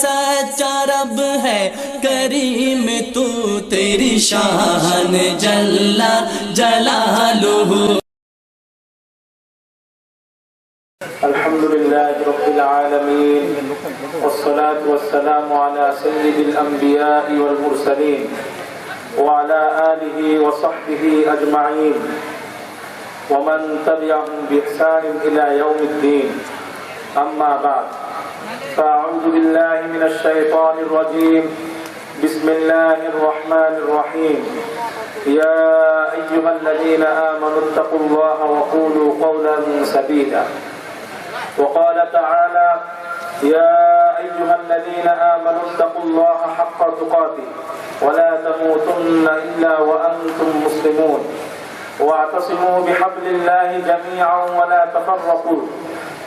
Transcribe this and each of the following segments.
सच्चा रब है करीम तू तेरी शान जल्ला जलालुहु। अल्हम्दुलिल्लाह रब्बिल आलमीन वस्सलातु वस्सलामु अला सय्यिदिल अंबिया'i वल मुरसलीन व अला आलिहि व सहबिहि अजमाइन व मन तबिअहुम बिइहसान इला यौमिद्दीन। अम्मा बाद फ़अऊज़ु बिल्लाहि मिनश शैतानिर रजीम। बिस्मिल्लाहिर रहमानिर रहीम। या अय्युहल्लज़ीना आमनुत्तक़ुल्लाहा व क़ूलू क़ौलन सदीदा। وقال تعالى يا أيها الذين آمنوا اتقوا الله حق تقاته ولا تموتن إلا وأنتم مسلمون واعتصموا بحبل الله جميعا ولا تفرقوا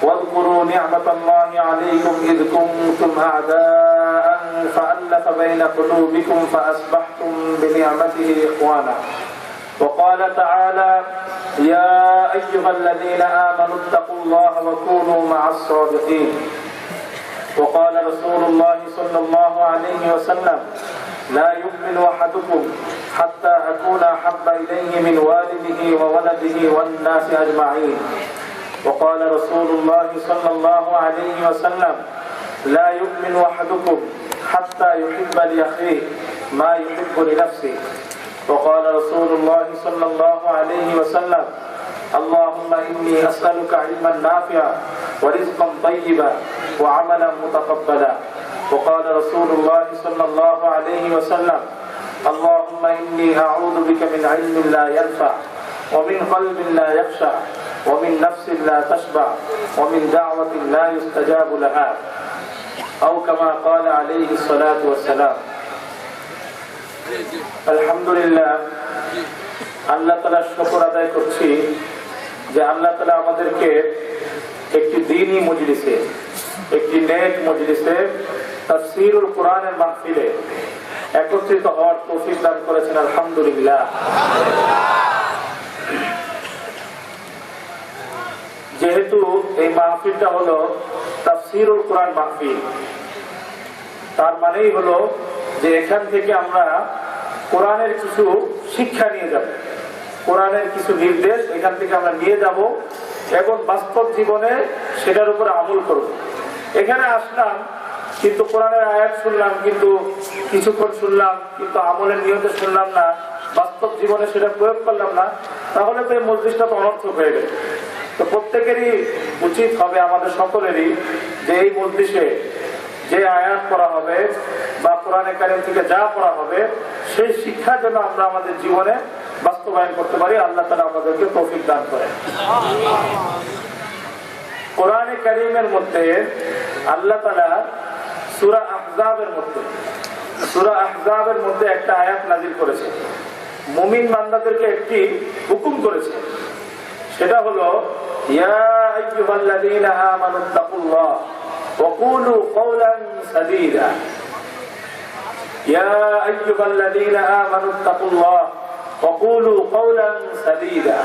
واذكروا نعمة الله عليكم إذ كنتم أعداء فألف بين قلوبكم فأصبحتم بنعمته إخوانا وقال تعالى يا أيها الذين آمنوا اتقوا الله وكونوا مع الصادقين وقال رسول الله صلى الله عليه وسلم لا يؤمن أحدكم حتى أكون أحب إليه من والده وولده والناس أجمعين وقال رسول الله صلى الله عليه وسلم لا يؤمن أحدكم حتى يحب لأخيه ما يحب لنفسه وقال رسول الله صلى الله عليه وسلم اللهم إني أسألك علما نافعا ورزقا طيبا وعملا متقبلا وقال رسول الله صلى الله عليه وسلم اللهم إني أعوذ بك من علم لا ينفع ومن قلب لا يخشع ومن نفس لا تشبع ومن دعوة لا يستجاب لها أو كما قال عليه الصلاة والسلام। আলহামদুলিল্লাহ, আল্লাহ তাআলার শুকর আদায় করছি যে আল্লাহ তাআলা আমাদেরকে একটি দ্বীনী মজলিসে, একটি নেক মজলিসে তাফসীরুল কোরআনের মাহফিলে একত্রিত হওয়ার তৌফিক দান করেছেন। আলহামদুলিল্লাহ। যেহেতু এই মাহফিলটা হলো তাফসীরুল কোরআন মাহফিল, তার মানেই হলো যে এখান থেকে আমরা কোরআনের কিছু শিক্ষা নিয়ে যাব, কোরআনের কিছু নির্দেশ এখান থেকে আমরা নিয়ে যাব এবং বাস্তব জীবনে সেটার উপরে আমল করব। এখানে আসলাম কিন্তু কোরআনের আয়াত শুনলাম, কিন্তু কিছুক্ষণ শুনলাম কিন্তু আমলের নিয়তে শুনলাম না, বাস্তব জীবনে সেটা প্রয়োগ করলাম না, তাহলে তো এই মজলিসটা তো অনর্থক হয়ে গেল। তো প্রত্যেকেরই উচিত হবে, আমাদের সকলেরই, যে এই মজলিসে যে আয়াত পড়া হবে বা কোরআনে কারীম থেকে যা পড়া হবে সেই শিক্ষা যেন আমরা আমাদের জীবনে বাস্তবায়ন করতে পারি। আল্লাহ তাআলা আমাদেরকে তৌফিক দান করেন। কোরআনে কারীমের মধ্যে আল্লাহ তাআলা সূরা আহজাবের মধ্যে একটা আয়াত নাযিল করেছে, মুমিন বান্দাদেরকে একটি হুকুম করেছে। সেটা হলো ইয়া আইয়ুহাল্লাযীনা আমানুত্তাকুল্লাহ وقولوا قولا سديدا يا أيها الذين آمنوا اتقوا الله وقولوا قولا سديدا।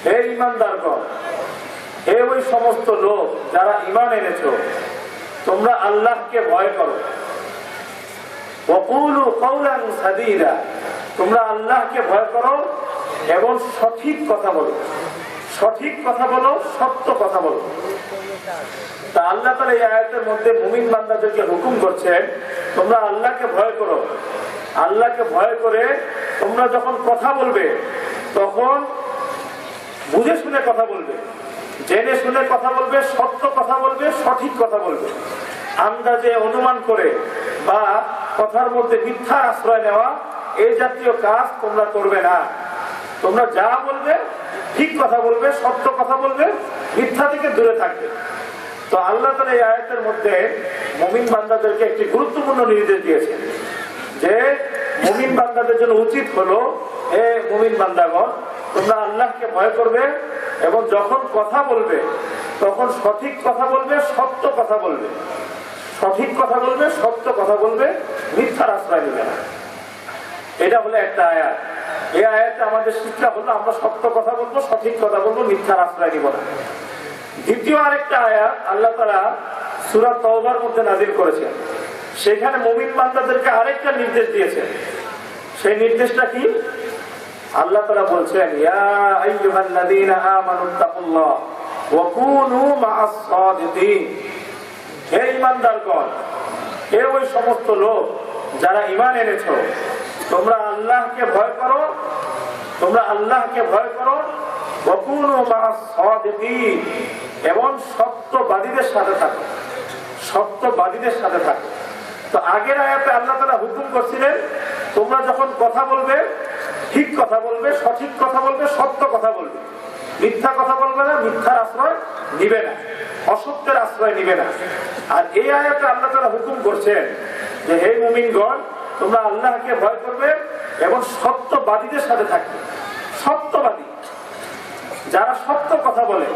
হে ঈমানদারগণ, হে ওই সমস্ত লোক যারা ঈমান এনেছো, তোমরা আল্লাহকে ভয় করো। وقولوا قولا سديدا, তোমরা আল্লাহকে ভয় করো এবং সঠিক কথা বলো, সঠিক কথা বলো, সত্য কথা বলো। তা আল্লাহ তাআলা এই আয়াতের মধ্যে মুমিন বান্দাদেরকে হুকুম করছেন তোমরা আল্লাহকে ভয় করো। আল্লাহকে ভয় করে তোমরা যখন কথা বলবে তখন বুঝে শুনে কথা বলবে, জেনে শুনে কথা বলবে, সত্য কথা বলবে, সঠিক কথা বলবে। আন্দাজে অনুমান করে বা কথার মধ্যে মিথ্যার আশ্রয় নেওয়া এই জাতীয় কাজ তোমরা করবে না। তোমরা যা বলবে ঠিক কথা বলবে, সত্য কথা বলবে, মিথ্যা থেকে দূরে থাকবে। তো আল্লাহ তাআলা এই আয়াতের মধ্যে মুমিন বান্দাদেরকে একটি গুরুত্বপূর্ণ নির্দেশ দিয়েছেন যে মুমিন বান্দাদের জন্য উচিত হলো, হে মুমিন বান্দাগণ, তোমরা আল্লাহকে ভয় করবে এবং যখন কথা বলবে তখন সঠিক কথা বলবে, সত্য কথা বলবে, সঠিক কথা বলবে, সত্য কথা বলবে, মিথ্যার আশ্রয় নেবে না। এটা হলো একটা আয়াত। এই আয়াতে আমাদের শিক্ষা হলো আমরা সত্য কথা বলবো, সঠিক কথা বলবো, মিথ্যার আশ্রয় নিব না। দ্বিতীয় আরেকটা আয়াত আল্লাহ তাআলা সূরা তাওবার মধ্যে নাযিল করেছেন। সেখানে মুমিন বান্দাদেরকে আরেকটা নির্দেশ দিয়েছেন। সেই নির্দেশটা কি? আল্লাহ তাআলা বলছেন, ইয়া আইয়ুহাল্লাযীনা আমানুত্তাকুল্লাহ ওয়া কুনু মা'আস সাদিকিন। হে ঈমানদারগণ, হে ওই সমস্ত লোক যারা ঈমান এনেছো, তোমরা আল্লাহকে ভয় করো, তোমরা আল্লাহকে ভয় করো, ওয়া কুনু মা'আস সাদিকিন, এবং সত্যবাদীদের সাথে থাকো, সত্যবাদীদের সাথে থাকো। তো আগের আয়াতে আল্লাহ তাআলা হুকুম করছিলেন, তোমরা যখন কথা বলবে ঠিক কথা বলবে, সঠিক কথা বলবে, সত্য কথা বলবে, মিথ্যা কথা বলবে না, মিথ্যার আশ্রয় নিবে না, অসত্যের আশ্রয় নিবে না। আর এই আয়াতে আল্লাহ তাআলা হুকুম করছেন যে হে মুমিনগণ, তোমরা আল্লাহকে ভয় করবে এবং সত্যবাদীদের সাথে থাকবে। সত্যবাদী যারা সত্য কথা বলে,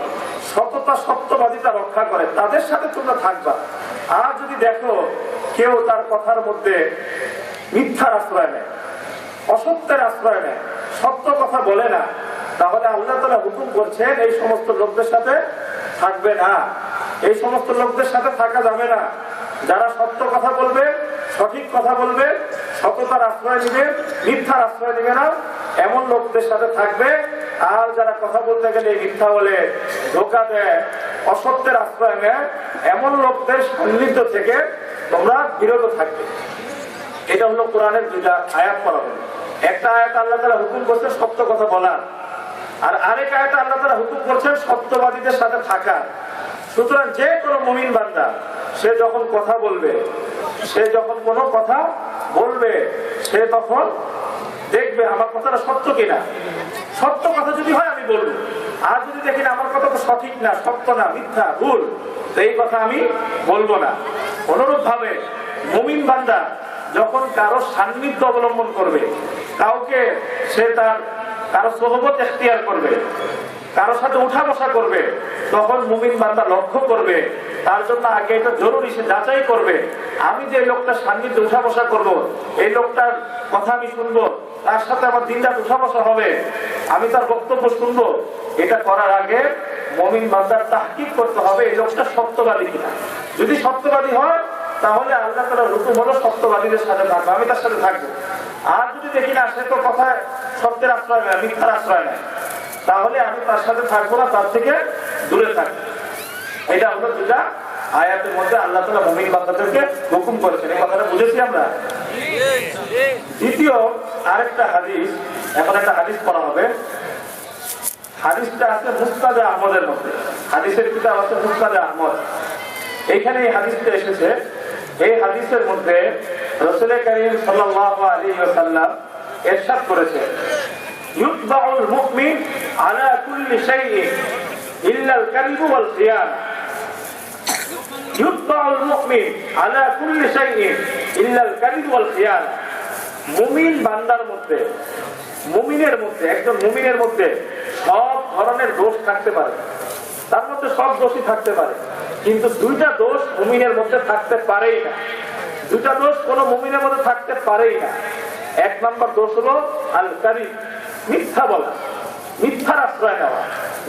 সততা সত্যবাদিতা রক্ষা করে, তাদের সাথে তোমরা থাকবা। আর যদি দেখো কেউ তার কথার মধ্যে মিথ্যার আশ্রয় নেয়, অসত্যের আশ্রয় নেয়, সত্য কথা বলে না, তাহলে আল্লাহ তাআলা হুকুম করছেন এই সমস্ত লোকদের সাথে থাকবে না, এই সমস্ত লোকদের সাথে থাকা যাবে না। যারা সত্য কথা বলবে, সঠিক কথা বলবে, সততার আশ্রয় নিবে, মিথ্যার আশ্রয় নিবে না, এমন লোকদের সাথে থাকবে। আর যারা কথা বলতে গেলে মিথ্যা বলে, ধোঁকা দেয়, অসত্যের আশ্রয় নেয়, এমন লোকদের সান্নিধ্য থেকে তোমরা বিরত থাকবে। এটা হলো কোরআনের দুইটা আয়াত পড়া হলো। একটা আয়াত আল্লাহ তাআলা হুকুম করছেন সত্য কথা বলার, আর আরেক আয়াত আল্লাহ তাআলা হুকুম করছেন সত্যবাদীদের সাথে থাকা। সুতরাং যে কোনো মুমিন বান্দা সে যখন কথা বলবে, সে যখন কোনো কথা বলবে, সে তখন দেখবে আমার কথাটা সত্য কিনা। সত্য কথা যদি হয় আমি বলবো, আর যদি দেখি না আমার কথা তো সঠিক না, সত্য না, মিথ্যা, ভুল, তো এই কথা আমি বলবো না। অনুরূপ ভাবে মুমিন বান্দা যখন কারো সান্নিধ্য অবলম্বন করবে, কাউকে সে তার কারো সোহবত এখতিয়ার করবে, কারোর সাথে উঠা বসা করবে, তখন মুমিন বান্দা লক্ষ্য করবে, তার জন্য আগে এটা জরুরি, সে যাচাই করবে আমি যে লোকটার সান্নিধ্যে উঠা বসা করবো, এই লোকটার কথা আমি শুনবো, তার সাথে আমার দিনরাত উঠা বসা হবে, আমি তার বক্তব্য শুনবো। এটা করার আগে মুমিন বান্দার তাহকিক করতে হবে এই লোকটা সত্যবাদী কিনা। যদি সত্যবাদী হয় তাহলে আল্লাহ তাআলার হুকুম হলো সত্যবাদীদের সাথে থাকবো, আমি তার সাথে থাকবো। আর যদি দেখি না সে তো কথায় সত্যের আশ্রয় নেয়, মিথ্যার আশ্রয় নেয়, তাহলে আমি তার সাথে থাকবো না, তার থেকে দূরে থাকবো। এটা হলো দুটা আয়াতের মধ্যে আল্লাহ তাআলা মুমিন বান্দাদেরকে হুকুম করেছেন। এই কথাটা বুঝেছি আমরা। দ্বিতীয় আরেকটা হাদিস, এখন একটা হাদিস পড়া হবে। হাদিসটা আছে মুসনাদে আহমদের মধ্যে, হাদিসের কিতাব আছে মুসনাদে আহমদ। এইখানে এই হাদিসটা এসেছে। এই হাদিসের মধ্যে রাসূল কারীম সাল্লাল্লাহু আলাইহি ওয়াসাল্লাম ইরশাদ করেছেন, ইউতবাউল মুমিন আলা কুল্লি শাইইন ইল্লা আল কাযিব ওয়াল খিয়ানা। ইউতবাউল মুমিন আলা কুল্লি শাইইন ইল্লা আল কাযিব ওয়াল খিয়ানা। মুমিন বান্দার মধ্যে, মুমিনের মধ্যে, একজন মুমিনের মধ্যে সব ধরনের দোষ থাকতে পারে, তার মধ্যে সব দোষই থাকতে পারে, কিন্তু দুইটা দোষ মুমিনের মধ্যে থাকতে পারেই না। দুইটা দোষ কোন মুমিনের মধ্যে থাকতে পারেই না। এক নম্বর দোষ হলো আল কাযিব, মিথ্যা বলা, মিথ্যার আশ্রয় নেওয়া,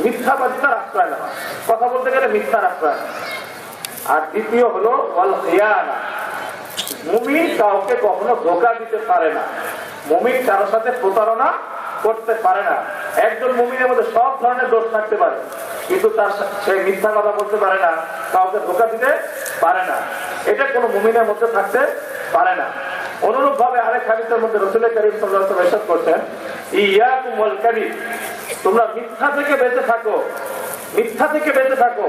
মিথ্যাবাদিতার আশ্রয় নেওয়া, কথা বলতে গেলে মিথ্যার আশ্রয় নেওয়া। আর দ্বিতীয় হলো ওয়াল খিয়ানা, মুমিন কাউকে কখনো ধোঁকা দিতে পারে না, মুমিন কারোর সাথে প্রতারণা করতে পারে না। একজন মুমিনের মধ্যে সব ধরনের দোষ থাকতে পারে, কিন্তু তার সে মিথ্যা কথা বলতে পারে না, কাউকে ধোঁকা দিতে পারে না। এটা কোনো মুমিনের মধ্যে থাকতে পারে না। অনুরূপ ভাবে আরেক হাদিসের মধ্যে রাসূল কারীম সাল্লাল্লাহু আলাইহি ওয়াসাল্লাম ইরশাদ করেছেন, ইয়াকুম ওয়াল কাযিব, তোমরা মিথ্যা থেকে বেঁচে থাকো, মিথ্যা থেকে বেঁচে থাকো।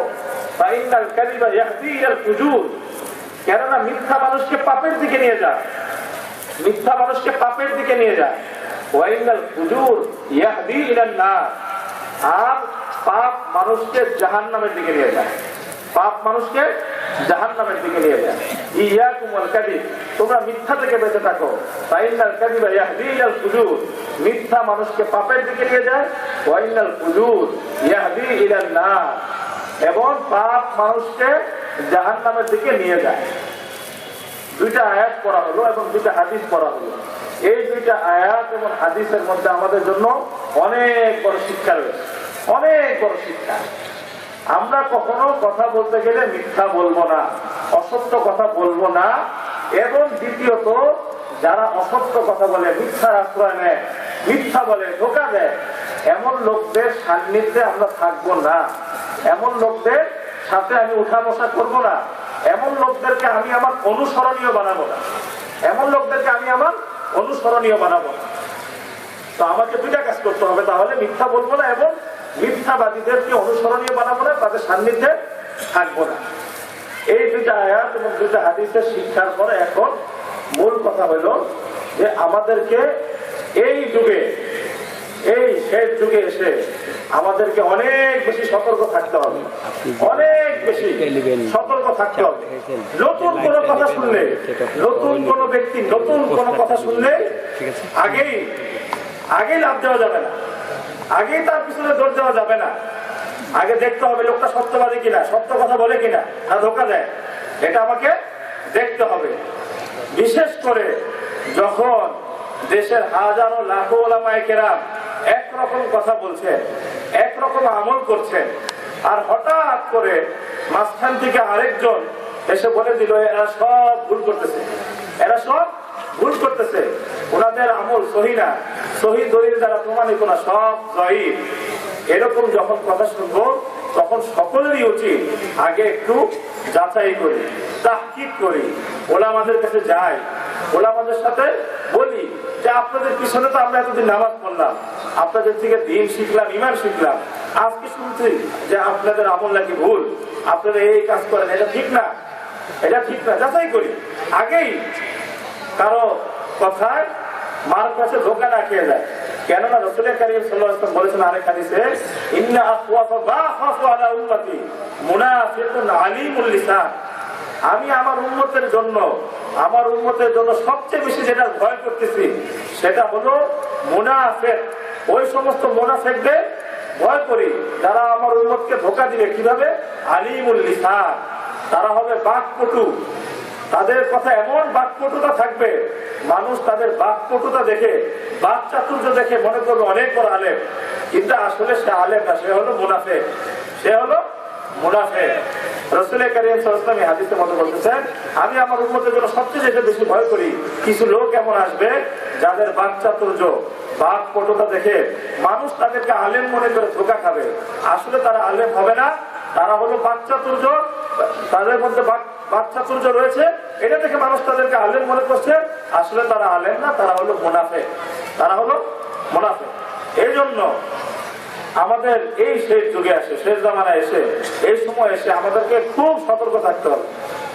ফাইনাল কাযিবা ইয়াহদি ইলাল ফুজুর, কেননা মিথ্যা মানুষকে পাপের দিকে নিয়ে যায়, মিথ্যা মানুষকে পাপের দিকে নিয়ে যায়। ওয়াইনাল ফুজুর ইয়াহদি ইলান নার, আর পাপ মানুষকে জাহান্নামের দিকে নিয়ে যায়, পাপ মানুষকে জাহান্নামের দিকে নিয়ে যায়। ইয়াকুম ওয়াল কাযিব, তোমরা মিথ্যা থেকে বেঁচে থাকো। ফাইনাল কাযিবা ইয়াহদি ইলাল ফুজুর, মিথ্যা মানুষকে পাপের দিকে নিয়ে যায়। ওয়াইনাল ফুজুর ইয়াহদি ইলান নার, এবং পাপ মানুষকে জাহান্নামের দিকে নিয়ে যায়। দুইটা আয়াত পড়া হলো এবং দুইটা হাদিস পড়া হলো। এই দুইটা আয়াত এবং হাদিসের মধ্যে আমাদের জন্য অনেক বড় শিক্ষা রয়েছে, অনেক বড় শিক্ষা। আমরা কখনো কথা বলতে গেলে মিথ্যা বলবো না, অসত্য কথা বলবো না। এবং দ্বিতীয়ত, যারা অসত্য কথা বলে, মিথ্যার আশ্রয় নেয়, মিথ্যা বলে, ধোঁকা দেয়, এমন লোকদের সান্নিধ্যে আমরা থাকবো না। এমন লোকদের সাথে আমি উঠা বসা করবো না। এমন লোকদেরকে আমি আমার অনুসরণীয় বানাবো না। এমন লোকদেরকে আমি আমার অনুসরণীয় বানাবো না। তো আমাকে দুইটা কাজ করতে হবে, তাহলে মিথ্যা বলবো না এবং মিথ্যাবাদীদেরকে অনুসরণীয় বানাবো না, তাদের সান্নিধ্যে থাকবো না। এই দুইটা আয়াত এবং দুইটা হাদিসের শিক্ষার পরে এখন মূল কথা হলো যে আমাদেরকে এই যুগে, এই শেষ যুগে এসে আমাদেরকে অনেক বেশি সতর্ক থাকতে হবে, অনেক বেশি সতর্ক থাকতে হবে। নতুন কোনো কথা শুনলে, নতুন কোনো ব্যক্তি নতুন কোনো কথা শুনলে আগেই লাভ দেওয়া যাবে না, আগেই তার পিছনে দৌড় দেওয়া যাবে না। আগে দেখতে হবে লোকটা সত্যবাদী কিনা, সত্য কথা বলে কিনা, না ধোঁকা দেয়, এটা আমাকে দেখতে হবে। বিশেষ করে যখন দেশের হাজারো লাখো ওলামায়ে কেরাম একরকম কথা বলছেন, একরকম আমল করছেন, আর হঠাৎ করে মাঝখান থেকে আরেকজন এসে বলে দিল এরা সব ভুল করতেছে, এরা সব ভুল করতেছে, ওনাদের আমল সহি না, সহি দলিল দ্বারা প্রমাণিত না, সব জয়ীফ। এরকম যখন কথা শুনবো তখন সকলেরই উচিত আগে একটু যাচাই করি, তাহকিক করি, ওলামাদের কাছে যাই, ওলামাদের সাথে বলি যে আপনাদের পিছনে তো আমরা এতদিন নামাজ পড়লাম, আপনাদের থেকে দিন শিখলাম, ঈমান শিখলাম, আজকে শুনছি যে আপনাদের আমল নাকি ভুল, আপনারা এই কাজ করেন, এটা ঠিক না, এটা ঠিক না। যাচাই করি আগেই, কারো কথায় মার কাছে ধোঁকা না খেয়ে যায়। কেননা রাসূল কারীম সাল্লাল্লাহু আলাইহি ওয়াসাল্লাম বলেছেন আরেক হাদিসে, ইন্না আখওয়াফা মা খাফু আলা উম্মতি মুনাফিকুন আলিমুল লিসান। আমি আমার উম্মতের জন্য সবচেয়ে বেশি যেটা ভয় করতেছি সেটা হলো মুনাফিক। ওই সমস্ত মুনাফিকদের ভয় করি যারা আমার উম্মতকে ধোঁকা দিবে। কিভাবে? আলিমুল লিসান, তারা হবে বাকপটু, তাদের কথা এমন বাকপটুতা থাকবে, মানুষ তাদের বাকপটুতা দেখে, বাক চাতুর্য দেখে মনে করবে অনেক বড় আলেম, কিন্তু আসলে সে আলেম না, সে হলো মুনাফিক, সে হলো মুনাফিক। রাসূল কারীম সাল্লাল্লাহু আলাইহি ওয়াসাল্লাম হাদিসের মধ্যে বলতেছেন, আমি আমার উম্মতের জন্য সবচেয়ে বেশি ভয় করি কিছু লোক এমন আসবে যাদের বাক চাতুর্য, বাকপটুতা দেখে মানুষ তাদেরকে আলেম মনে করে ধোঁকা খাবে, আসলে তারা আলেম হবে না, তারা হলো বাক চাতুর্য, তাদের মধ্যে বাকচাতুর্য রয়েছে, এটা থেকে মানুষ তাদেরকে আলেম মনে করছে, আসলে তারা আলেম না, তারা হলো মুনাফিক, তারা হলো মুনাফিক। এই জন্য আমাদের এই শেষ যুগে আসে, শেষ জামানায় এসে, এই সময় এসে আমাদেরকে খুব সতর্ক থাকতে হবে,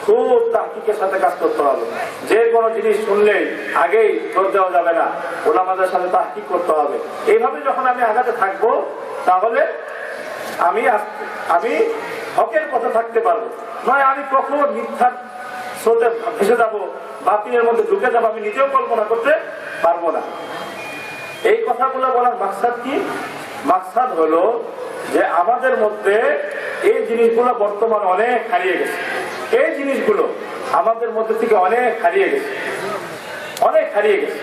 খুব তাহকিকের সাথে কাজ করতে হবে। যে কোনো জিনিস শুনলেই আগেই জোর দেওয়া যাবে না, ওলামাদের সাথে তাহকিক করতে হবে। এইভাবে যখন আমি আগাতে থাকবো তাহলে আমি হকের পথে থাকতে পারবো, নয় আমি কখনো মিথ্যার স্রোতে ভেসে যাবো, বাতিলের মধ্যে ঢুকে যাবো, আমি নিজেও কল্পনা করতে পারবো না। এই কথাগুলো বলার মাকসাদ কি? মাকসাদ হলো যে আমাদের মধ্যে এই জিনিসগুলো বর্তমানে অনেক হারিয়ে গেছে, এই জিনিসগুলো আমাদের মধ্যে থেকে অনেক হারিয়ে গেছে, অনেক হারিয়ে গেছে।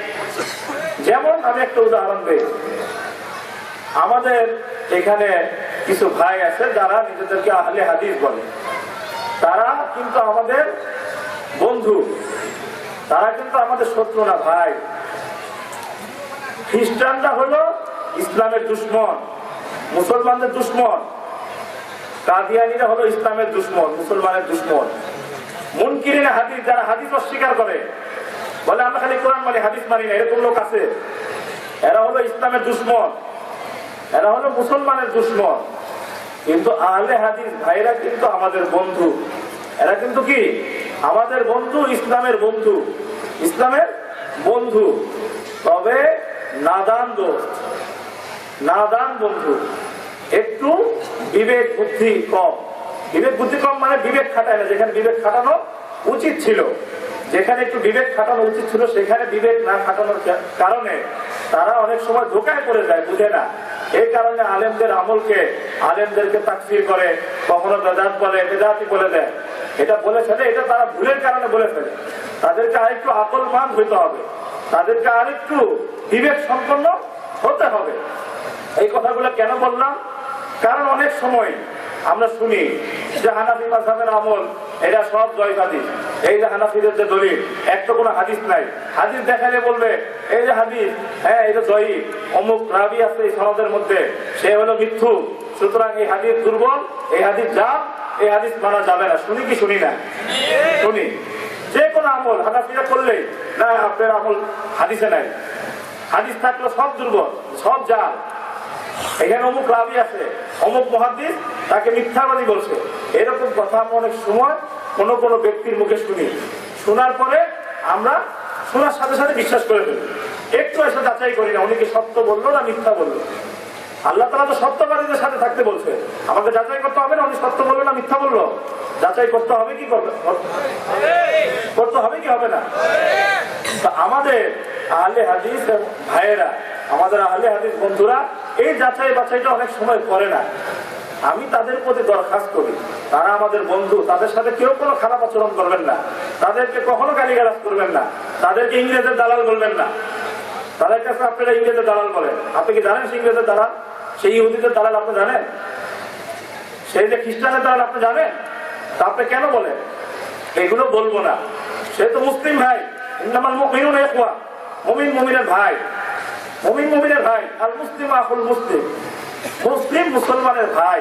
যেমন আমি একটা উদাহরণ দিই, আমাদের এখানে কিছু ভাই আছে যারা নিজেদেরকে আহলে হাদিস বলে, তারা কিন্তু আমাদের বন্ধু, তারা কিন্তু আমাদের শত্রু না ভাই। খ্রিস্টানরা হলো ইসলামের দুশ্মন, মুসলমানদের দুশ্মন, কাদিয়ানীরা হলো ইসলামের দুশ্মন, মুসলমানের দুশ্মন। মুনকিরিনে হাদিস, যারা হাদিস অস্বীকার করে, বলে আমরা খালি কোরআন মানি, হাদিস মানি না, এরকম লোক আছে, এরা হলো ইসলামের দুশ্মন, এরা হলো মুসলমানের দুশ্মন। কিন্তু আহলে হাদিস ভাইরা কিন্তু আমাদের বন্ধু, এরা কিন্তু কি আমাদের বন্ধু, ইসলামের বন্ধু, ইসলামের বন্ধু। তবে নাদান দোস্ত, নাদান বন্ধু, একটু বিবেক বুদ্ধি কম। বিবেক বুদ্ধি কম মানে বিবেক খাটায় না, যেখানে বিবেক খাটানো উচিত ছিল, যেখানে একটু বিবেক খাটানো উচিত ছিল সেখানে বিবেক না খাটানোর কারণে তারা অনেক সময় ধোঁকায় পড়ে যায়, বুঝে না। এই কারণে আলেমদের আমলকে, আলেমদেরকে তাকফির করে, কখনো বেদাত বলে, বেদাতি বলে দেয়। এটা বলে ফেলে, এটা তারা ভুলের কারণে বলে ফেলে। তাদেরকে আরেকটু আকলমান হইতে হবে, তাদেরকে আরেকটু বিবেক সম্পন্ন হতে হবে। এই কথাগুলো কেন বললাম? কারণ অনেক সময় আমরা শুনি যে হানাফি মাযহাবের আমল এটা সব জয়ীফ হাদিস। এই যে হানাফিদের যে দলিল, একটা কোনো হাদিস নাই, হাদিস দেখালে বলবে এই যে হাদিস, হ্যাঁ এটা জয়ীফ, অমুক রাবি আছে এই সনদের মধ্যে, সে হলো মিথ্যু, সুতরাং এই হাদিস দুর্বল, এই হাদিস জাল, এই হাদিস মানা যাবে না। শুনি কি শুনি না? শুনি। যে কোনো আমল হানাফিরা করলেই না আপনার আমল হাদিসে নাই, হাদিস থাকলে সব দুর্বল, সব জাল, এখানে অমুক রাবি আছে, অমুক মুহাদ্দিস তাকে মিথ্যাবাদী বলছে, এরকম কথা আমরা অনেক সময় কোনো কোনো ব্যক্তির মুখে শুনি। শোনার পরে আমরা শোনার সাথে সাথে বিশ্বাস করে ফেলি, একটু এসে যাচাই করি না উনি কি সত্য বললো না মিথ্যা বললো। আল্লাহ তাআলা তো সত্যবাদীদের সাথে থাকতে বলছে, আমাকে যাচাই করতে হবে না উনি সত্য বললো না মিথ্যা বললো, যাচাই করতে হবে কি করতে হবে কি হবে না? আমাদের আহলে হাদিস ভাইয়েরা, আমাদের আহলে হাদিস বন্ধুরা এই যাচাই বাছাইটা অনেক সময় করে না। আমি তাদের প্রতি দরখাস্ত করি, তারা আমাদের বন্ধু, তাদের সাথে কেউ কোনো খারাপ আচরণ করবেন না, তাদেরকে কখনো গালিগালাজ করবেন না, তাদেরকে ইংরেজের দালাল বলবেন না। তাদের কাছে আপনারা ইংরেজের দালাল বলেন, আপনি কি জানেন সে ইংরেজের দালাল? সেই ইহুদিদের দালাল আপনি জানেন? সেই যে খ্রিস্টানের দালাল আপনি জানেন? তা আপনি কেন বলেন? এগুলো বলবো না, সে তো মুসলিম ভাই, ইন্নামাল মুমিনুনা ইখওয়া, মুমিন মুমিনের ভাই, মুমিন মুমিনের ভাই, আর মুসলিম আখুল মুসলিম, মুসলিম মুসলমানের ভাই।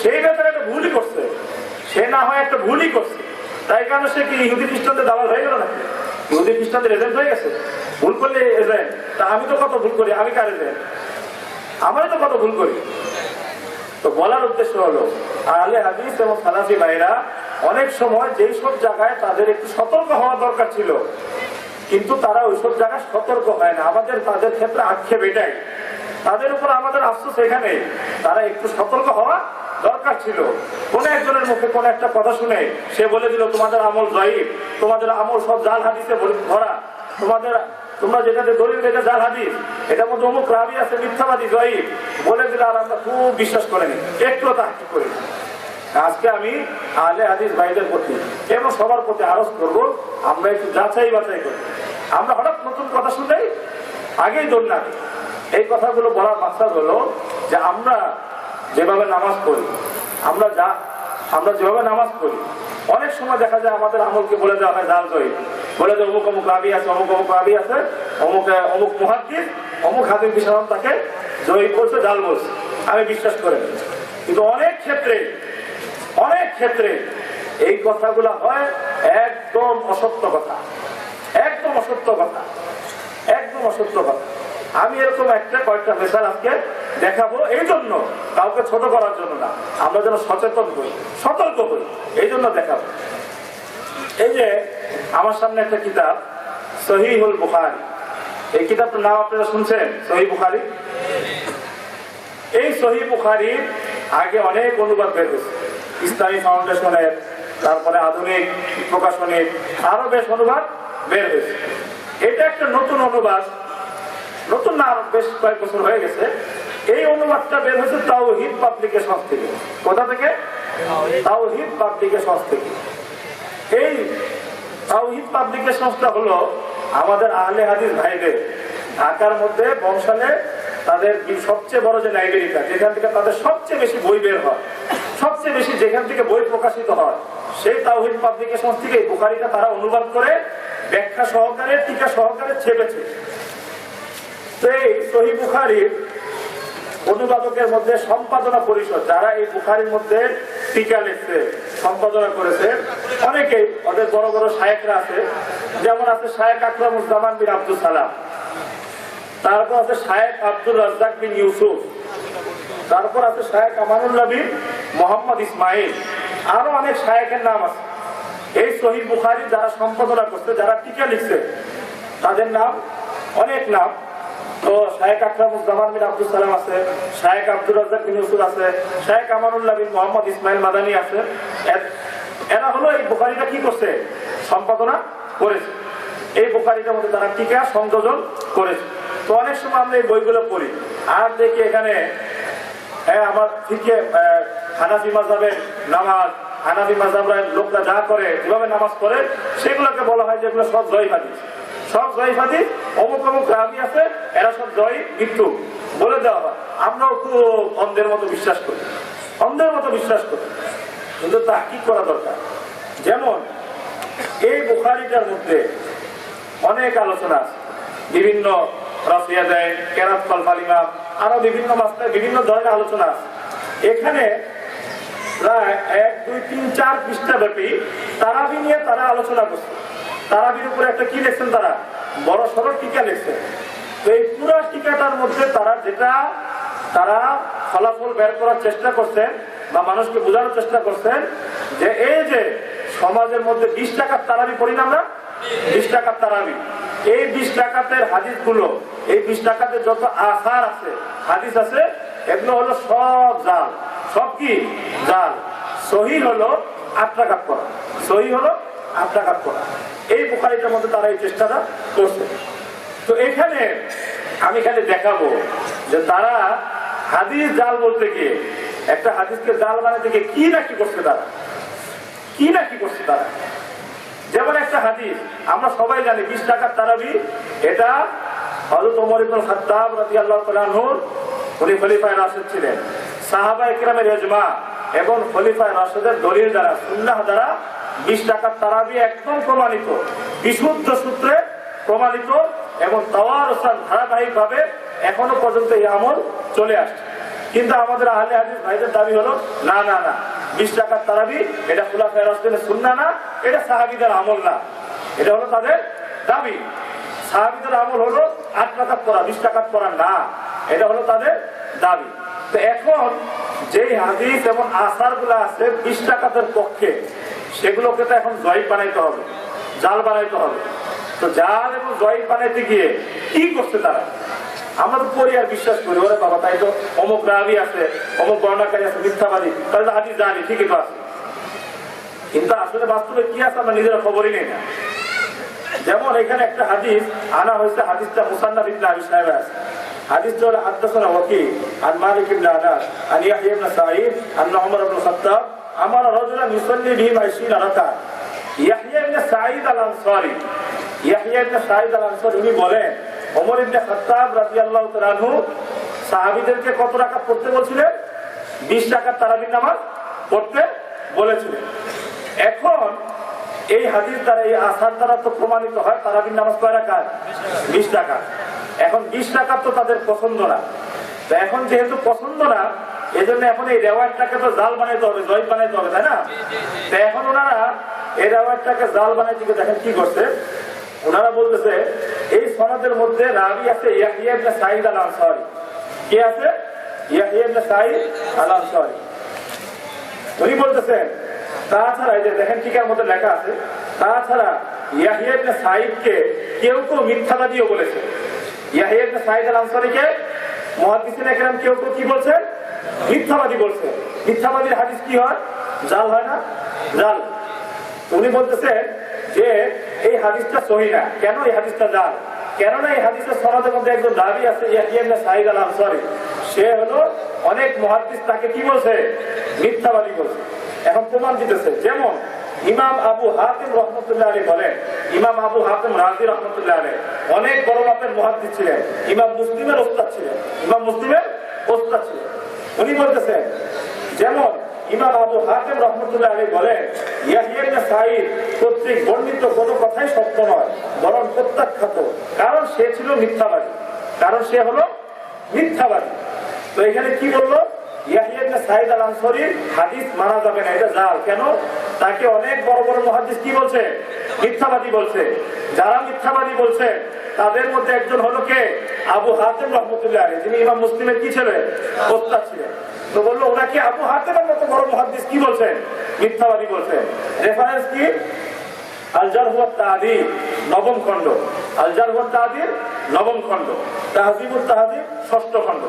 সেই ব্যাপারে একটা ভুলই করছে, সে না হয় একটা ভুলই করছে, তাই কারণে সে কি ইহুদি খ্রিস্টানদের দালাল হয়ে গেল নাকি? ইহুদি খ্রিস্টানদের এজেন্ট হয়ে গেছে? ভুল করলে এজেন্ট, তা আমি তো কত ভুল করি, আমি কার এজেন্ট? আমারই তো কত ভুল করি। তো বলার উদ্দেশ্য হলো আহলে হাদিস এবং সালাফি ভাইরা অনেক সময় যেই সব জায়গায় তাদের একটু সতর্ক হওয়া দরকার ছিল, কিন্তু তারা ওইসব জায়গায় সতর্ক হয় না। আমাদের তাদের ক্ষেত্রে আক্ষেপ এটাই, তাদের উপর আমাদের আফসোস এখানে, তারা একটু সতর্ক হওয়া দরকার ছিল। কোন একজনের মুখে কোন একটা কথা শুনে সে বলে দিল তোমাদের আমল জয়ীফ, তোমাদের আমল সব জাল হাদিসে ভরা, তোমরা যেটাতে দলিল এটা জাল হাদিস, এটার মধ্যে অমুক রাবি আছে মিথ্যাবাদী জয়ীফ বলে দিলে, আর আমরা খুব বিশ্বাস করিনি, একটু তাহাক্কুক করি। আজকে আমি আহলে হাদিস ভাইদের প্রতি এবং সবার প্রতি আরজ করবো, আমরা একটু যাচাই বাছাই করি। আমরা হঠাৎ নতুন কথা শুনলেই আগেই দৌড় না দিই। এই কথাগুলো বলার মাকসাদ হলো যে আমরা যেভাবে নামাজ পড়ি, আমরা যেভাবে নামাজ পড়ি, অনেক সময় দেখা যায় আমাদের আমলকে বলে দেওয়া হয় জাল জয়ীফ, বলে দেয় অমুক অমুক রাবি আছে, অমুক অমুক রাবি আছে, অমুক মুহাদ্দিস অমুক হাদিস বিশারদ তাকে জয়ীফ বলছে, জাল বলছে, আমি বিশ্বাস করে নিই। কিন্তু অনেক ক্ষেত্রে এই কথাগুলো হয় একদম অসত্য কথা, একদম অসত্য কথা, একদম অসত্য কথা। আমি এরকম কয়েকটা মেসাল আজকে দেখাবো, এই জন্য কাউকে ছোট করার জন্য না, আমরা যেন সচেতন হই, সতর্ক হই, এই জন্য দেখাবো। এই যে আমার সামনে একটা কিতাব সহিহুল বুখারী, এই কিতাবটার নাম আপনারা শুনছেন, সহিহ বুখারী। এই সহিহ বুখারীর আগে অনেক অনুবাদ বের হয়েছে, ইসলামী ফাউন্ডেশনের, তারপরে আধুনিক প্রকাশনীর, আরো বেশ অনুবাদ বের হয়েছে। এটা একটা নতুন অনুবাদ, নতুন না, আরো বেশ কয়েক বছর হয়ে গেছে। এই অনুবাদটা বের হয়েছে তাওহীদ পাবলিকেশনস থেকে। কোথা থেকে? তাওহীদ পাবলিকেশনস থেকে। এই তাওহীদ পাবলিকেশনসটা হলো আমাদের আহলে হাদিস ভাইদের ঢাকার মধ্যে বংশালে তাদের সবচেয়ে বড় যে লাইব্রেরিটা, যেখান থেকে তাদের সবচেয়ে বেশি বই বের হয়, সবচেয়ে বেশি যেখান থেকে বই প্রকাশিত হয়, সেই তাওহীদ পাবলিকেশনস থেকে এই বুখারীটা তারা অনুবাদ করে ব্যাখ্যা সহকারে, টিকা সহকারে ছেপেছে। এই সহিহ বুখারীর অনুবাদকের মধ্যে সম্পাদনা পরিষদ, যারা এই বুখারীর মধ্যে টিকা লিখছে, সম্পাদনা করেছে, অনেকেই ওদের বড় বড় শায়েখরা আছে, যেমন আছে শায়েখ আকরামুজ্জামান বিন আব্দুল সালাম, তারপর আছে শায়েখ আব্দুর রাজ্জাক বিন ইউসুফ, তারপর আছে শায়েখ আমানুল্লাহ বিন মোহাম্মদ ইসমাইল, আরো অনেক শায়েখের নাম আছে। এই সহিহ বুখারী যারা সম্পাদনা করছে, যারা টিকা লিখছে, তাদের নাম অনেক নাম। তো শায়েখ আকরামুজ্জামান বিন আব্দুল সালাম আছে, শায়েখ আব্দুর রাজ্জাক বিন ইউসুফ আছে, শায়েখ আমানুল্লাহ বিন মোহাম্মদ ইসমাইল মাদানী আছে। এরা হলো এই বুখারীটা কি করছে? সম্পাদনা করেছে। এই বুখারীটার মধ্যে তারা টিকা সংযোজন করেছে। তো অনেক সময় আমরা এই বইগুলো পড়ি আর দেখি এখানে আমার ফিকে হানাফি মাযহাবের নামাজ, হানাফি মাযহাবের লোকরা যা করে, যেভাবে নামাজ পড়ে, সেগুলোকে বলা হয় যেগুলো সব জয়ীফ হাদিস, সব জয়ীফ হাদিস, অমুক অমুক রাবি আছে, এরা সব জয়ীফ, মৃত্যু বলে দেওয়া হয়। আমরাও খুব অন্ধের মতো বিশ্বাস করি। অন্ধের মতো বিশ্বাস করে, কিন্তু তাহকিক করা দরকার। যেমন এই বুখারীটার মধ্যে অনেক আলোচনা আছে, বিভিন্ন রাফিয়া দেয়, কেরাত ফালিমা, আরো বিভিন্ন মাসলায় বিভিন্ন ধরনের আলোচনা আছে। এখানে প্রায় 1, 2, 3, 4 পৃষ্ঠা ব্যাপী তারাবি নিয়ে তারা আলোচনা করছে। তারাবির উপরে একটা কি লিখছেন, তারা বড় সড়ক টিকা লিখছে। তো এই পুরো টিকাটার মধ্যে তারা ফলাফল বের করার চেষ্টা করছেন বা মানুষকে বোঝানোর চেষ্টা করছেন যে এই যে সমাজের মধ্যে 20 টাকার তারাবি পড়ি না আমরা, 20 টাকার তারাবি, এই 20 টাকাতের হাদিসগুলো, এই 20 টাকাতে যত আসার আছে, হাদিস আছে, এগুলো হলো সব জাল। সব কি জাল। সহি হলো 8 রাকাত পড়া, সহি হলো 8 রাকাত পড়া। এই বুখারীটার মধ্যে তারা এই চেষ্টাটা করছে। তো এখানে আমি খালি দেখাবো যে তারা হাদিস জাল বলতে গিয়ে, একটা হাদিসকে জাল বানাতে গিয়ে কি না কি করছে তারা, কি না কি করছে তারা। যেমন একটা হাদিস আমরা সবাই জানি, 20 টাকার তারাবি, এটা হযরত ওমর ইবনে খাত্তাব রাদিয়াল্লাহু তাআলা আনহুর, উনি খলিফায়ে রাশিদ ছিলেন, সাহাবায়ে কিরামের ইজমা এবং খলিফায়ে রাশিদের দলিল দ্বারা, সুন্নাহ দ্বারা 20 টাকার তারাবি একদম প্রমাণিত, বিশুদ্ধ সূত্রে প্রমাণিত এবং তাওয়ারুসান ধারাবাহিকভাবে এখনো পর্যন্ত এই আমল চলে আসছে। কিন্তু আমাদের আহলে হাদিস ভাইদের দাবি হলো না না না, 20 টাকার তারাবি এটা খুলাফায়ে রাশিদের সুন্নাহ না, এটা সাহাবীদের আমল না। এটা হলো তাদের দাবি। সাহাবীদের আমল হলো 8 রাকাত পড়া, 20 টাকার পড়া না, এটা হলো তাদের দাবি। তো এখন যেই হাদিস এবং আসার গুলো আছে 20 টাকাতের পক্ষে, সেগুলোকে তো এখন জয়ী বানাইতে হবে, জাল বানাইতে হবে। তো জাল এবং জয়ী বানাইতে গিয়ে কি করছে তারা? আমরা তো পড়ি আর বিশ্বাস করি, ওরে বাবা তাই তো অমুক রাবি আছে, অমুক বর্ণাকারী আছে, মিথ্যাবাদী, তাহলে তো হাদিস জানি, ঠিকই তো আছে। কিন্তু আসলে বাস্তবে কি আছে আমরা নিজেরা খবরই নেই না। যেমন এখানে একটা হাদিস আনা হয়েছে, হাদিসটা মুসান্নাফ ইবনে আবি শাইবা আছে। হাদিসটা হলো হাদাসানা ওয়াকি আন মালিক ইবনে আনাস আন ইয়াহইয়া ইবনে সাঈদ আন উমর ইবনে খাত্তাব আমারা রাজুলান ইউসাল্লি বিহিম 20 রাকাত। ইয়াহইয়া ইবনে সাঈদ আল-আনসারী, ইয়াহইয়া ইবনে সাঈদ আল-আনসারী উনি বলেন ওমর ইবনে খাত্তাব রাদিয়াল্লাহু তাআলা আনহু সাহাবীদেরকে কত রাকাত পড়তে বলছিলেন? 20 রাকাত তারাবির নামাজ পড়তে বলেছিলেন। এখন এই হাদিস দ্বারা, এই আসার দ্বারা তো প্রমাণিত হয় তারাবির নামাজ কয় রাকাত? 20 রাকাত। এখন 20 রাকাত তো তাদের পছন্দ না। তো এখন যেহেতু পছন্দ না, এজন্য এখন এই রেওয়ায়তটাকে তো জাল বানাইতে হবে, জয়ী বানাইতে হবে, তাই না? তো এখন ওনারা এই রেওয়ায়তটাকে জাল বানাইতে গিয়ে দেখেন কি করছে। ওনারা বলতেছে এই সনদের মধ্যে রাবি আছে ইয়াহইয়া ইবনে সাঈদ আল-আনসারী। কে আছে? ইয়াহইয়া ইবনে সাঈদ আল-আনসারী। উনি বলতেছেন তাছাড়া, এই যে দেখেন টিকার মধ্যে লেখা আছে, তাছাড়া ইয়াহইয়া ইবনে সাঈদকে কেউ কেউ মিথ্যাবাদীও বলেছে। ইয়াহইয়া ইবনে সাঈদ আল-আনসারীকে মুহাদ্দিসিনে কেরাম কেউ কেউ কি বলছে? মিথ্যাবাদী বলছে। মিথ্যাবাদীর হাদিস কি হয়? জাল হয় না? জাল। উনি বলতেছেন যে এই হাদিসটা সহিহ না। কেন এই হাদিসটা জাল? কেননা এই হাদিসের সনদের মধ্যে একজন রাবী আছে ইয়াহইয়া ইবনে সাঈদ আল-আনসারী, সে হলো অনেক মুহাদ্দিস তাকে কি বলছে? মিথ্যাবাদী বলছে। এখন প্রমাণ দিতেছে। যেমন ইমাম আবু হাতিম রহমতুল্লাহ আলাইহি বলেন, ইমাম আবু হাতিম রাজি রহমতুল্লাহ আলাইহি অনেক বড় মাপের মুহাদ্দিস ছিলেন, ইমাম মুসলিমের ওস্তাদ ছিলেন, ইমাম মুসলিমের ওস্তাদ ছিলেন। উনি বলতেছেন, যেমন ইমাম আবু হাতিম রহমতুল্লাহ আলাইহি বলেন ইয়াহইয়া ইবনে সাঈদ কর্তৃক বর্ণিত কোনো কথাই সত্য নয়, বরং প্রত্যাখ্যাত, কারণ সে ছিল মিথ্যাবাদী, কারণ সে হলো মিথ্যাবাদী। তো এখানে কি বললো? ইয়াহইয়া ইবনে সাঈদ আল-আনসারীর হাদিস মানা যাবে না, এটা জাল। কেন? তাকে অনেক বড় বড় মুহাদ্দিস কি বলছে? মিথ্যাবাদী বলছে। যারা মিথ্যাবাদী বলছে তাদের মধ্যে একজন হলো কে? আবু হাতিম রহমতুল্লাহ আলাইহি, যিনি ইমাম মুসলিমের কি ছিলেন? ওস্তাদ ছিলেন। তো বললো ওনাকে আবু হাতিমের মতো বড় মুহাদ্দিস কি বলছেন? মিথ্যাবাদী বলছেন। রেফারেন্স কি? আল জারহ ওয়াত তা'দীব নবম খণ্ড, আল জারহ ওয়াত তা'দীব নবম খণ্ড, তাহযীবুত তাহযীব ষষ্ঠ খণ্ড।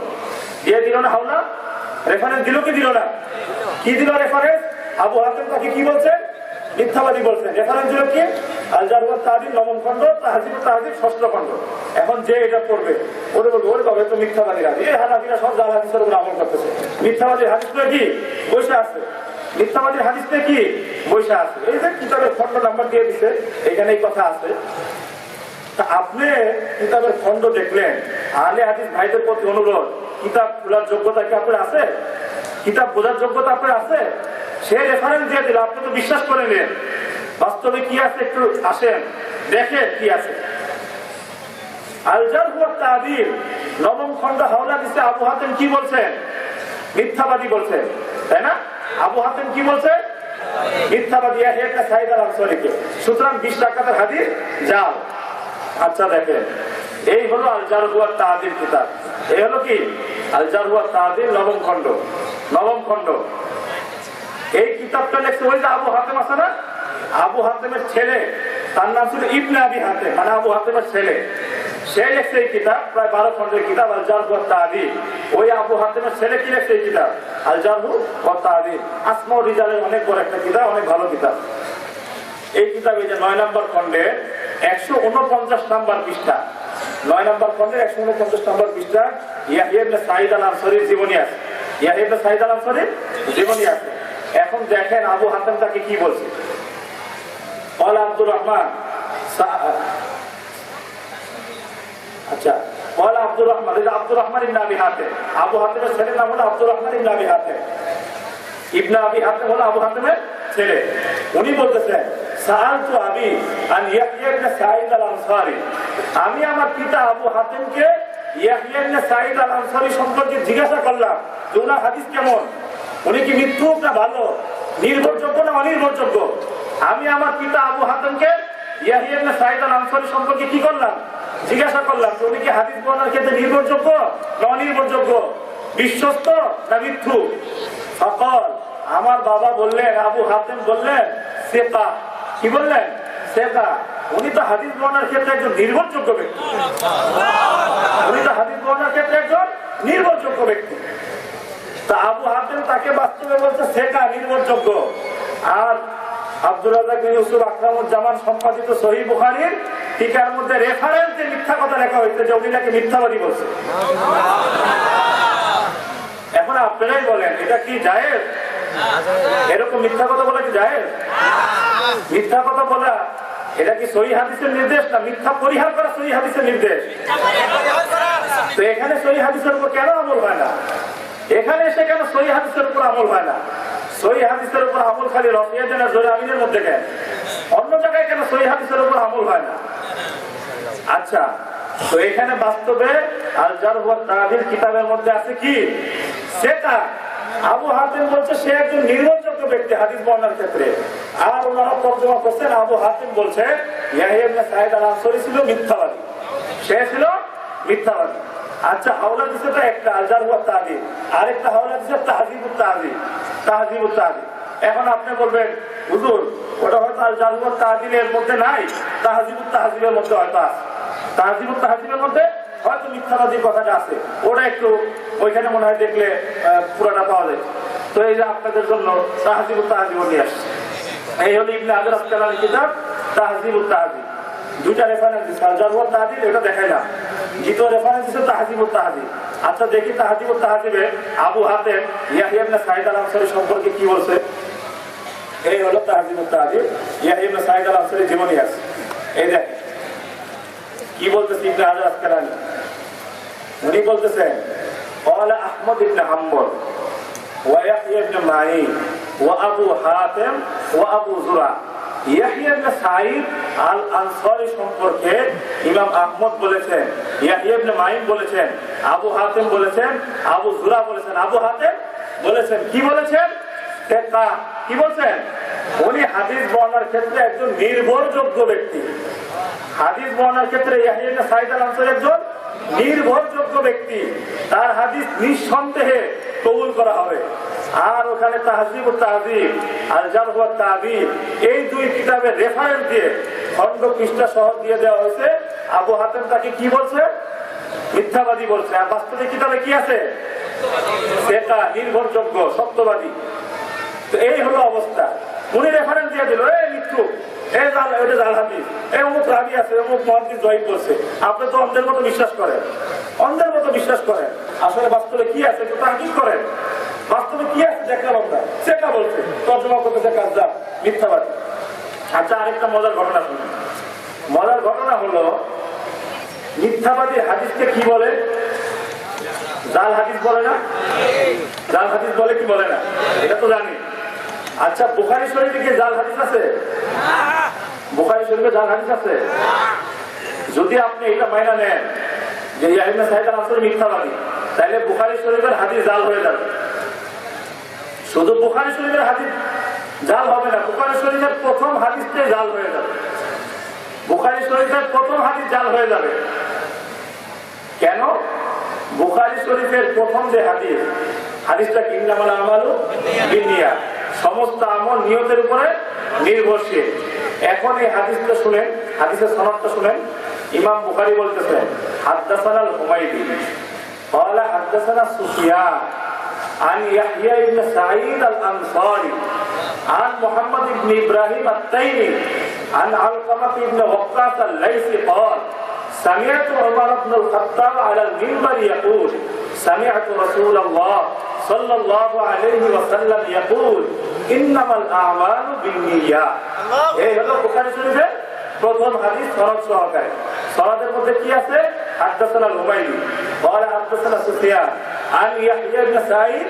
দিয়ে দিল না হাওলা? রেফারেন্স দিল কি দিল না? কি দিল রেফারেন্স? আবু হাতিম তাকে কি বলছেন? মিথ্যাবাদী বলছেন। রেফারেন্স দিল কি? আল জারহ ওয়াত তা'দীব নবম খণ্ড, তাহযীবুত তাহযীব ষষ্ঠ খণ্ড। এখন যে এটা পড়বে ওরে বলবে ওরে বাবা তো মিথ্যাবাদী হাদিস, এই হানাফিরা সব জাল হাদিসের উপর আমল করতেছে। মিথ্যাবাদীর হাদিসটা কি? বসে আছে। মিথ্যাবাদীর হাদিসটা কি? বসে আছে। এই যে কিতাবের খণ্ড নাম্বার দিয়ে দিছে, এখানে এই কথা আছে। আপনি কিতাবের খণ্ড দেখলেন, আহলে হাদিস ভাইদের প্রতি অনুরোধ, কিতাব খোলার যোগ্যতা কি আপনার আছে? কিতাব বোঝার যোগ্যতা আপনার আছে? সে রেফারেন্স দিয়ে দিল, আপনি তো বিশ্বাস করে নেন। বাস্তবে কি আছে একটু আসেন দেখেন কি আছে। আল জারহ ওয়াত তা'দীল নবম খণ্ড হাওলা দিতে আবু হাতেম কি বলছেন? মিথ্যাবাদী বলছেন, তাই না? আবু হাতেম কি বলছে? মিথ্যাবাদী। একটা সাঈদ আল আনসারীকে। সুতরাং 20 রাকাতের হাদিস যাও। আচ্ছা দেখেন, এই হলো আল জারহ ওয়াত তা'দীল কিতাব। এই হলো কি আল জারহ ওয়াত তা'দীল নবম খণ্ড। এই কিতাবটা লেখছে ওই যে আবু হাতেম আছে না, আবু হাতেমের ছেলে, তার নাম ছিল ইবনে আবি হাতেম, মানে আবু হাতেমের ছেলে। সে লেখছে এই কিতাব, প্রায় 12 খণ্ডের কিতাব আল জারহ ওয়াত তা'দীল। ওই আবু হাতেমের ছেলে কি লেখছে এই কিতাব? আল জারহ ওয়াত তা'দীল। আসমা ও রিজালের অনেক বড় একটা কিতাব, অনেক ভালো কিতাব। এই কিতাব এই যে 9 নম্বর খণ্ডে 149 নম্বর পৃষ্ঠা, 9 নম্বর খণ্ডে 149 নম্বর পৃষ্ঠা ইয়াহইয়া ইবনে সাঈদ আল আনসারীর জীবনী আছে। ইয়াহইয়া ইবনে সাঈদ আল আনসারীর জীবনী আছে। এখন দেখেন আবু হাতেম তাকে কি বলছে। قال আব্দুর রহমান, আচ্ছা قال আব্দুর রহমান, এটা আব্দুর রহমান ইবনে আবি হাতেম। আবু হাতেমের ছেলের নাম হলো আব্দুর রহমান ইবনে আবি হাতেম। ইবনে আবি হাতেম হলো আবু হাতেমের ছেলে। উনি বলতেছেন সাআলতু আবি আন ইয়াহইয়া ইবনে সাঈদ আল আনসারী, আমি আমার পিতা আবু হাতেমকে ইয়াহইয়া ইবনে সাঈদ আল আনসারী সম্পর্কে জিজ্ঞাসা করলাম যে ওনার হাদিস কেমন, উনি কি মিথ্যুক না ভালো, নির্ভরযোগ্য না অনির্ভরযোগ্য। আমি আমার পিতা আবু হাতেমকে ইয়াহইয়া ইবনে সাঈদ আল আনসারী সম্পর্কে কি করলাম? জিজ্ঞাসা করলাম যে উনি কি হাদিস বর্ণনার ক্ষেত্রে নির্ভরযোগ্য না অনির্ভরযোগ্য, বিশ্বস্ত না মিথ্যুক। সকল আমার বাবা বললেন, আবু হাতেম বললেন সেকা। কি বললেন? সেকা। উনি তো হাদিস বর্ণনার ক্ষেত্রে একজন নির্ভরযোগ্য ব্যক্তি। উনি তো হাদিস বর্ণনার ক্ষেত্রে একজন নির্ভরযোগ্য ব্যক্তি। তা আবু হাতেম তাকে বাস্তবে বলছে সেকা, নির্ভরযোগ্য। আর আব্দুর রাজ্জাক বিন ইউসুফ আকরামুজ্জামান সম্পাদিত সহিহ বুখারীর টিকার মধ্যে রেফারেন্সে মিথ্যা কথা লেখা হয়েছে যে উনি নাকি মিথ্যাবাদী বলছে। এখন আপনারাই বলেন এটা কি জায়েজ? এরকম মিথ্যা কথা বলা কি জায়েজ? মিথ্যা কথা বলা এটা কি সহিহ হাদিসের নির্দেশ না মিথ্যা পরিহার করা সহিহ হাদিসের নির্দেশ? তো এখানে সহিহ হাদিসের উপর কেন আমল হয় না? এখানে এসে কেন সহিহ হাদিসের উপর আমল হয় না? সহিহ হাদিসের উপর আমল খালি রফিয়াতের আর জোরে আমিনের মধ্যে কেন? অন্য জায়গায় কেন সহিহ হাদিসের উপর আমল হয় না? আচ্ছা, তো এখানে বাস্তবে আল জারহ ওয়াত তা'দীল কিতাবের মধ্যে আছে কি সেটা আবু হাতেম বলছে সে একজন নির্ভরযোগ্য ব্যক্তি হাদিস বর্ণনার ক্ষেত্রে। আর ওনারা তর্জমা করছেন আবু হাতেম বলছে ইয়াহইয়া ইবনে সাঈদ আল আনসারী ছিল মিথ্যাবাদী, সে ছিল মিথ্যাবাদী। আচ্ছা, হাওলা দিছে তো একটা আল জারহ ওয়াত তা'দীল, আরেকটা হাওলা দিছে তাহযীবুত তাহযীব। এখন আপনি বলবেন হুজুর ওটা হয়তো আল জারহ ওয়াত তা'দীলের মধ্যে নাই, তাহযীবুত তাহযীবের মধ্যে হয়তো আছে। তাহযীবুত তাহযীবের মধ্যে হয়তো মিথ্যাবাদী কথাটা আছে, ওটা একটু ওইখানে মনে হয় দেখলে পুরোটা পাওয়া যায়। তো এই যে আপনাদের জন্য তাহযীবুত তাহযীব নিয়ে আসছে। এই হলো ইবনে হাজার আসকালানির কিতাব তাহযীবুত তাহযীব। দুইটা রেফারেন্স দিচ্ছে, আল জারহ ওয়াত তা'দীল এটা দেখাইলাম, দ্বিতীয় রেফারেন্স দিচ্ছে তাহযীবুত তাহযীব। আচ্ছা দেখি তাহযীবুত তাহযীবে আবু হাতেম ইয়াহইয়া ইবনে সাঈদ আল আনসারী সম্পর্কে কি বলছে। এই হলো তাহযীবুত তাহযীব, ইয়াহইয়া ইবনে সাঈদ আল আনসারী জীবনী আছে। এই দেখেন কি বলতেছে ইবনে হাজার আসকালানি। উনি বলতেছেন قال احمد بن حنبل ويحيى بن معين وابو حاتم وابو زرع। ইয়াহইয়া ইবনে সাঈদ আল আনসারী সম্পর্কে ইমাম আহমদ বলেছেন, ইয়াহইয়া ইবনে মাঈন বলেছেন, আবু হাতেম বলেছেন, আবু যুরা বলেছেন। আবু হাতেম বলেছেন কি বলেছেন? কি বলছেন? উনি হাদিস বর্ণনার ক্ষেত্রে একজন নির্ভরযোগ্য ব্যক্তি। হাদিস বর্ণনার ক্ষেত্রে ইয়াহইয়া ইবনে সাঈদ আল আনসারী একজন নির্ভরযোগ্য ব্যক্তি, তার হাদিস নিঃসন্দেহে কবুল করা হবে। আর ওখানে তাহযীবুত তাহযীব, আল জারহ ওয়াত তা'দীল এই দুই কিতাবের রেফারেন্স দিয়ে খণ্ড পৃষ্ঠা সহ দিয়ে দেওয়া হয়েছে। আবু হাতেম তাকে কি বলছে? মিথ্যাবাদী বলছে। আর বাস্তবে কিতাবে কি আছে? সেটা নির্ভরযোগ্য, সত্যবাদী। তো এই হলো অবস্থা। উনি রেফারেন্স দিয়ে দিল এই মিথ্যুক, এই জাল, ওইটা জাল হাদিস, এই অমুক রাবী আছে, অমুক মুহাদ্দিস জয়ীফ বলছে। আপনি তো অন্ধের মতো বিশ্বাস করেন, অন্ধের মতো বিশ্বাস করেন। আসলে বাস্তবে কি আছে একটু তাহকিক করেন। বাস্তবে কি আছে দেখলাম আমরা, সেটা বলছে তর্জমা করতেছে কাজ্জাব, মিথ্যাবাদী। আচ্ছা, আরেকটা মজার ঘটনা শুনুন। মজার ঘটনা হলো মিথ্যাবাদী হাদিসকে কি বলে? জাল হাদিস বলে না? জাল হাদিস বলে কি বলে না? এটা তো জানি। আচ্ছা, বুখারী শরীফে কি জাল হাদিস আছে? বুখারী শরীফে জাল হাদিস আছে? যদি আপনি এটা মাইনা নেন যে ইয়াহইয়া ইবনে সাঈদ আল-আনসারী মিথ্যাবাদী, তাহলে বুখারী শরীফের হাদিস জাল হয়ে যাবে। শুধু বুখারী শরীফের হাদিস জাল হবে না, বুখারী শরীফের প্রথম হাদিসটাই জাল হয়ে যাবে। বুখারী শরীফের প্রথম হাদিস জাল হয়ে যাবে। কেন? বুখারী শরীফের প্রথম যে হাদিসটা কি? ইন্নামাল আমালু বিন্নিয়াত, সমস্ত আমল নিয়তের উপরে নির্ভরশীল। এখন এই হাদিসটা শুনেন, হাদিসের সনদটা শুনেন। ইমাম বুখারী বলতেছেন হাদাসানাল হুমায়দি قال حدثنا سفيان عن يحيى بن سعيد الأنصاري عن محمد بن إبراهيم التيمي عن علقمة بن وقاص الليثي قال سمعت عمر بن الخطاب على المنبر يقول سمعت رسول الله صلى الله عليه وسلم يقول إنما الأعمال بالنيات। এই হলো বুখারী শরীফের প্রথম হাদিস সনদ সহকারে। সনদের মধ্যে কি আছে? হাদাসানা হুমায়দি قال حدثنا سفيان عن يحيى بن سعيد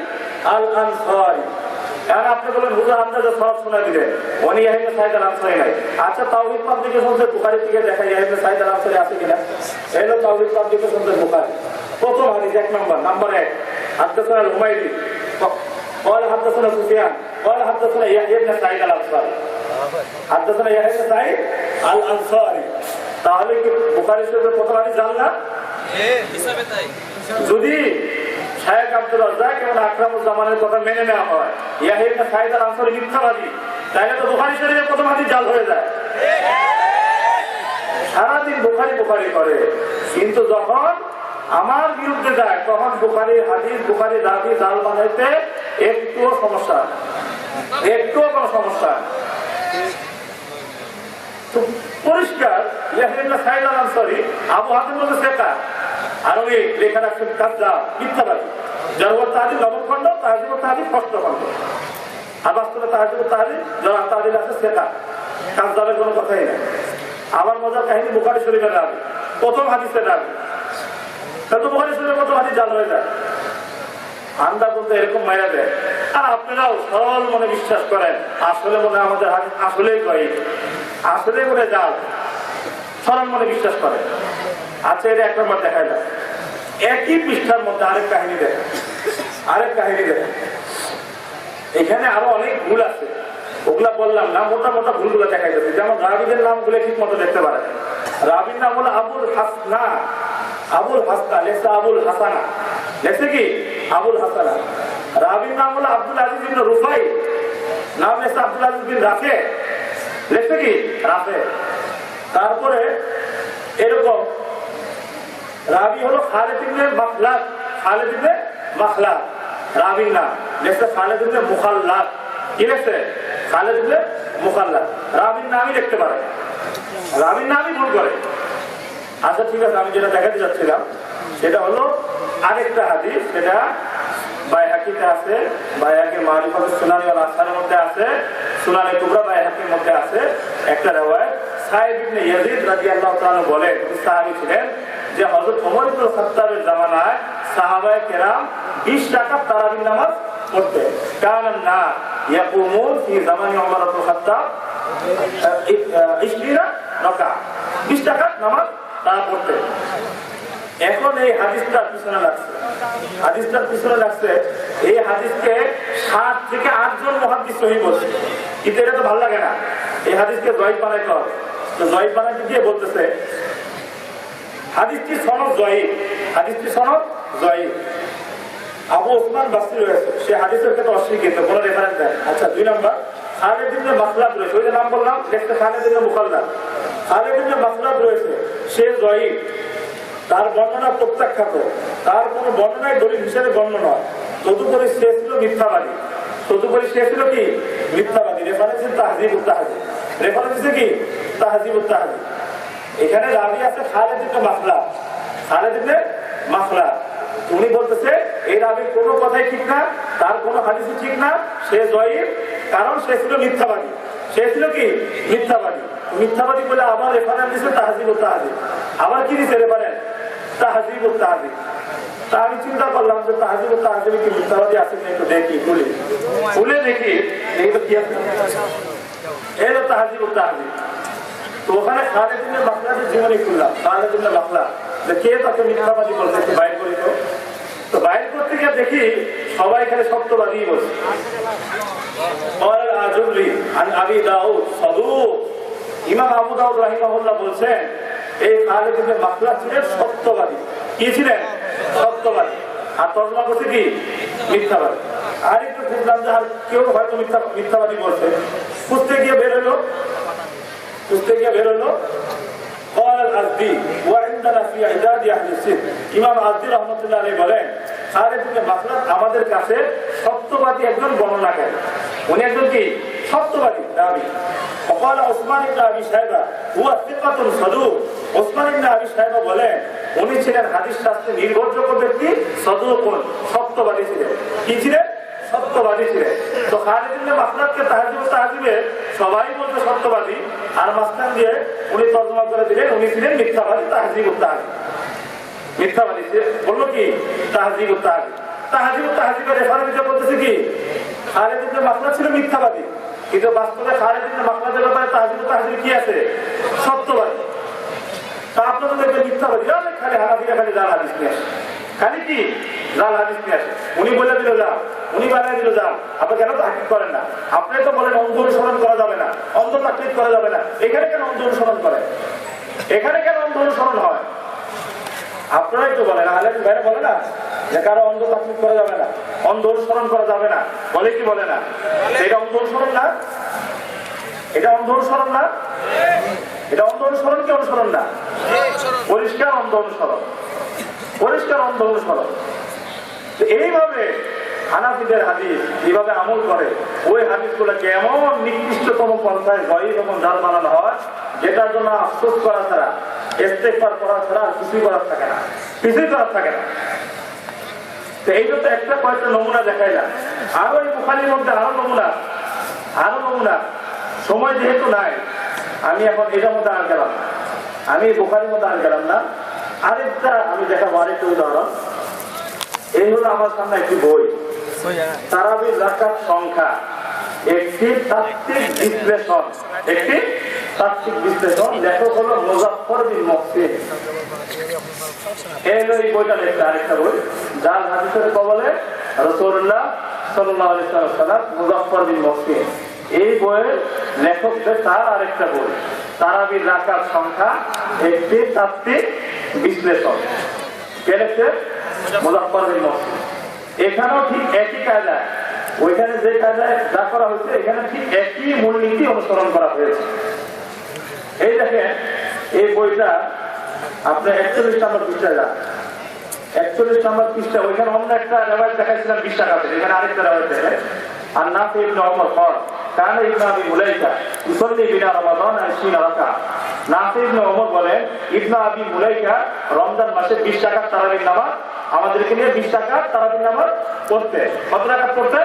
الأنصاري। এখন আপনি বলেন হুজুর আন্দাজে সনদ শোনা দিলেন, উনি ইয়াহইয়া ইবনে সাঈদ আল-আনসারী নাই। আচ্ছা, তাওহীদ পাবলিকেশনসে বুখারী থেকে দেখা ইয়াহইয়া ইবনে সাঈদ আল-আনসারী আছে কিনা? এই হলো তাওহীদ পাবলিকেশনসে বুখারী প্রথম হাদিস, এক নম্বর, নাম্বার 1 হাদাসানা হুমায়দি قال حدثنا سفيان قال حدثنا يحيى بن سعيد الأنصاري حدثنا يحيى بن سعيد الأنصاري। তাহলে কি বুখারী শরীফের প্রথম হাদিস জাল না? হিসাবে তাই। যদি শায়েখ আব্দুর রাজ্জাক এবং আকরামুজ্জামানের কথা মেনে নেওয়া হয়, ইয়াহইয়া ইবনে সাঈদ আল-আনসারী মিথ্যাবাদী, তাহলে তো বুখারী শরীফের প্রথম হাদিস জাল হয়ে যায়। সারাদিন বুখারী বুখারী করে, কিন্তু যখন আমার বিরুদ্ধে যায় তখন বুখারী হাদিস, বুখারী রাবি জাল বানাইতে একটুও সমস্যা, একটুও কোনো সমস্যা। পরিষ্কার ইয়াহইয়া ইবনে সাঈদ আল-আনসারী আবু হাতিম বলতে সেটা, আর উনি লেখা রাখছেন কাযযাব, মিথ্যাবাদী। জারহ ওয়া তা'দীল নবম খণ্ড, তাহযীব ওয়া তাহযীব ষষ্ঠ খণ্ড। আর বাস্তবে তাহযীব ওয়া তাহযীব যারা তাহযীব আছে সেটা, কাযযাবের কোনো কথাই নেই। আবার মজার কাহিনী, বুখারী শরীফের রাবি, প্রথম হাদিসের রাবি, তাহলে তো বুখারী শরীফের প্রথম হাদিস জাল হয়ে যায়। আন্দা বলতে এরকম মাইরা দেয়, আর আপনারাও সরল মনে বিশ্বাস করেন আসলে মনে আমাদের হাদিস আসলেই গয়িব, আসলে মনে জাল, সরল মনে বিশ্বাস করেন। আচ্ছা, এটা এক নম্বর দেখা যায়। একই পৃষ্ঠার মধ্যে আরেক কাহিনী দেখেন, আরেক কাহিনী দেখেন। এখানে আরো অনেক ভুল আছে, ওগুলা বললাম না, মোটা মোটা ভুলগুলো দেখা যাচ্ছে। যেমন রাবিদের নামগুলো ঠিক মতো দেখতে পারেন। রাবির নাম হলো আবুল হাসনা, আবুল হাসনা লেখছে আবুল হাসানা, লেখছে কি আবুল হাসানা। রাবির নাম হলো আব্দুল আজিজ বিন রুফাই, নাম লেখছে আব্দুল আজিজ বিন রাফে, লেখছে কি রাফে। তারপরে এরকম রাবি হলো খালিদ ইবনে মাখলাদ, খালিদ ইবনে মাখলাদ রাবির নাম, লেখছে খালিদ ইবনে মুখাল্লাদ। কি লেখছে? খালিদ ইবনে মুখাল্লাদ। রাবির নামই লিখতে পারে, রাবির নামই ভুল করে। আচ্ছা ঠিক আছে, আমি যেটা দেখাতে যাচ্ছিলাম সেটা হলো আরেকটা হাদিস, সেটা বাইহাকিতে আছে, বাইহাকি মারিফাতুস সুনান ওয়াল আসহারের মধ্যে আছে, সুনানে কুবরা বাইহাকির মধ্যে আছে। একটা riwayat সাঈদ ইবনে ইয়াজিদ রাদিয়াল্লাহু তাআলা বলেন, তিনি সাহাবী ছিলেন, যে হযরত ওমর ইবনে খাত্তাবের জামানায় সাহাবায়ে কেরাম 20 রাকাত তারাবির নামাজ পড়তেন। কানান না ইয়াকুমুন ফি জামানি ওমর ইবনে খাত্তাব 20 রাকাত, 20 রাকাত নামাজ তারা পড়তেন। এখন এই হাদিসটার পিছনে লাগছে, হাদিসটার পিছনে লাগছে এই হাদিসকে 7 থেকে 8 জন মুহাদ্দিস সহিহ বলছে, কিন্তু এটা তো ভালো লাগে না। এই হাদিসকে জয়ীফ বানাইতে হবে। তো জয়ীফ বানাইতে গিয়ে বলতেছে হাদিসটি সনদ জয়ীফ, হাদিসটি সনদ জয়ীফ। আবু ওসমান বাসরি রয়েছে, সে হাদিসের ক্ষেত্রে অস্বীকৃত, কোনো রেফারেন্স দেয়। আচ্ছা, 2 নম্বর খালিদ ইবনে মাখলাদ রয়েছে, ওই যে নাম বললাম, দেখতে খালিদ ইবনে মুখাল্লাদ। খালিদ ইবনে মাখলাদ রয়েছে, সে জয়ীফ, তার বর্ণনা প্রত্যাখ্যাত, তার কোন বর্ণনায় দলিল হিসেবে গণ্য নয়। তদুপরি সে ছিল মিথ্যাবাদী, তদুপরি সে ছিল কি মিথ্যাবাদী। রেফারেন্স তাহযীব ওয়া তাহযীব, রেফারেন্স কি তাহযীব ওয়া তাহযীব। এখানে রাবি আছে খালিদ ইবনে মাখলাদ, খালিদ ইবনে মাখলাদ। উনি বলতেছে এই রাবির কোনো কথাই ঠিক না, তার কোনো হাদিসই ঠিক না, সে জয়ীফ, কারণ সে ছিল মিথ্যাবাদী। সে ছিল কি মিথ্যাবাদী। মিথ্যাবাদী বলে আবার রেফারেন্স দিচ্ছে তাহযীব ওয়া তাহযীব, আবার কি দিচ্ছে রেফারেন্স তাহযীব ওয়া তাহযীব। তা আমি চিন্তা করলাম যে তাহাজিবে কি মিথ্যাবাদী আছে একটু দেখি, খুলে দেখি এই তো কি আছে, এই তো তাহাজিব। তো ওখানে খালেদ ইবনে মাখলাদের জীবনী খুললাম, খালেদ ইবনে মাখলা, যে কে তাকে মিথ্যাবাদী বলছে একটু বাইর করি। তো বাইর করতে গিয়ে দেখি সবাই এখানে সত্যবাদী বলছে। ইমাম আবু দাউদ রাহিমাহুল্লাহ বলছেন এই খালেদ ইবনে মাখলা ছিলেন সত্যবাদী। কি ছিলেন? সত্যবাদী। আর তর্জমা করছে কি? মিথ্যাবাদী। আর একটু খুঁজলাম যে আর কেউ হয়তো মিথ্যাবাদী বলছে। খুঁজতে গিয়ে বের হলো আমাদের কাছে সত্যবাদী একজন বর্ণনাকারী, উনি একজন কি সত্যবাদী দাবি। ওসমান ইবনে আবি শাইবা হুয়া সিকাতুন সাদুক। ওসমান ইবনে আবি শাইবা বলেন উনি ছিলেন হাদিস শাস্ত্রে নির্ভরযোগ্য ব্যক্তি, সাদুকুন, সত্যবাদী ছিলেন। কি ছিলেন? সত্যবাদী ছিলেন। তো খালিদ ইবনে মাখলাদকে তাহজিবে সবাই বলতে সত্যবাদী, আর মাঝখান দিয়ে উনি তর্জমা করে দিলেন উনি ছিলেন মিথ্যাবাদী। মিথ্যাবাদী বললো কি? তাহজিবের রেফারেন্সে বলতেছে কি খালিদ ইবনে মাখলাদ ছিল মিথ্যাবাদী, কিন্তু বাস্তবে খালিদ ইবনে মাখলাদের ব্যাপারে তাহজিব কি আছে? সত্যবাদী। তা আপনাদের দেখবেন মিথ্যাবাদী খালি হানাফিরা খালি জাল হাদিস নিয়ে আসে, খালি কি জাল হাদিস নিয়ে আসে। উনি বলে দিল যা, উনি বানিয়ে দিল যা। আপনি কেন তাহকিক করেন না? আপনি তো বলেন অন্ধ অনুসরণ করা যাবে না, অন্ধ তাকলিদ করা যাবে না। এখানে কেন অন্ধ অনুসরণ করে? এখানে কেন অন্ধ অনুসরণ হয়? আপনারা একটু বলেন, আলেম ভাইরা বলে না যে কারো অন্ধ তাকলিদ করা যাবে না, অন্ধ অনুসরণ করা যাবে না, বলে কি বলে না? এটা অন্ধ অনুসরণ না? এটা অন্ধ অনুসরণ না? এটা অন্ধ অনুসরণ কি অনুসরণ না? পরিষ্কার অন্ধ অনুসরণ, পরিষ্কার অন্ধ অনুসরণ। এইভাবে হানাফিদের হাদিস এইভাবে আমল করে, ওই হাদিসগুলোকে এমন নিকৃষ্টতম পন্থায় গয়ী এবং জাল বানানো হয় যেটার জন্য আফসোস করা ছাড়া, ইস্তেগফার করা ছাড়া কিছুই করার থাকে না, কিছুই করার থাকে না। তো এই জন্য একটা কয়েকটা নমুনা দেখাইলাম, আরো এই বুখারীর মধ্যে আরো নমুনা। সময় যেহেতু নাই আমি এখন এটার মধ্যে আর গেলাম না, আমি বুখারীর মধ্যে আর গেলাম না। আরেকটা আমি দেখাবো, আরেকটা উদাহরণ। এই হলো আমার সামনে একটি বই, তারাবির রাকাত সংখ্যা, একটি তাত্ত্বিক বিশ্লেষণ, একটি তাত্ত্বিক বিশ্লেষণ। লেখক হলো মুজাফফর বিন মুহসিন। এই বইটা লেখা আরেকটা বই, যার হাদিসের কবলে রাসূলুল্লাহ সাল্লাল্লাহু আলাইহি ওয়াসাল্লাম, মুজাফফর বিন মুহসিন। এই বইয়ের লেখকদের তার আরেকটা বই, তারাবির রাকাত সংখ্যা, একটি তাত্ত্বিক বিশ্লেষণ। কে লিখছে? মুজাফফর বিন মুহসিন। এখানেও ঠিক একই কায়দায়, ওইখানে যে কায়দায় যা করা হয়েছে এখানে ঠিক একই মূলনীতি অনুসরণ করা হয়েছে। এই দেখেন এই বইটা আপনার 41 নম্বর পৃষ্ঠায় যান, 41 নম্বর পৃষ্ঠা। ওইখানে অন্য একটা রেওয়ায়াত দেখাইছিলাম 20 টাকাতে, এখানে আরেকটা রেওয়ায়াত দেখেন। আর নাফি ইবনে ওমর قال كان ابن ابي مليكه يصلي بنا رمضان 20 রাকাত। নাফি ইবনে ওমর বলেন ইবনে আবি মুলাইকা রমজান মাসে 20 রাকাত তারাবির নামাজ আমাদেরকে নিয়ে 20 রাকাত তারাবির নামাজ পড়তে। কত রাকাত পড়তে?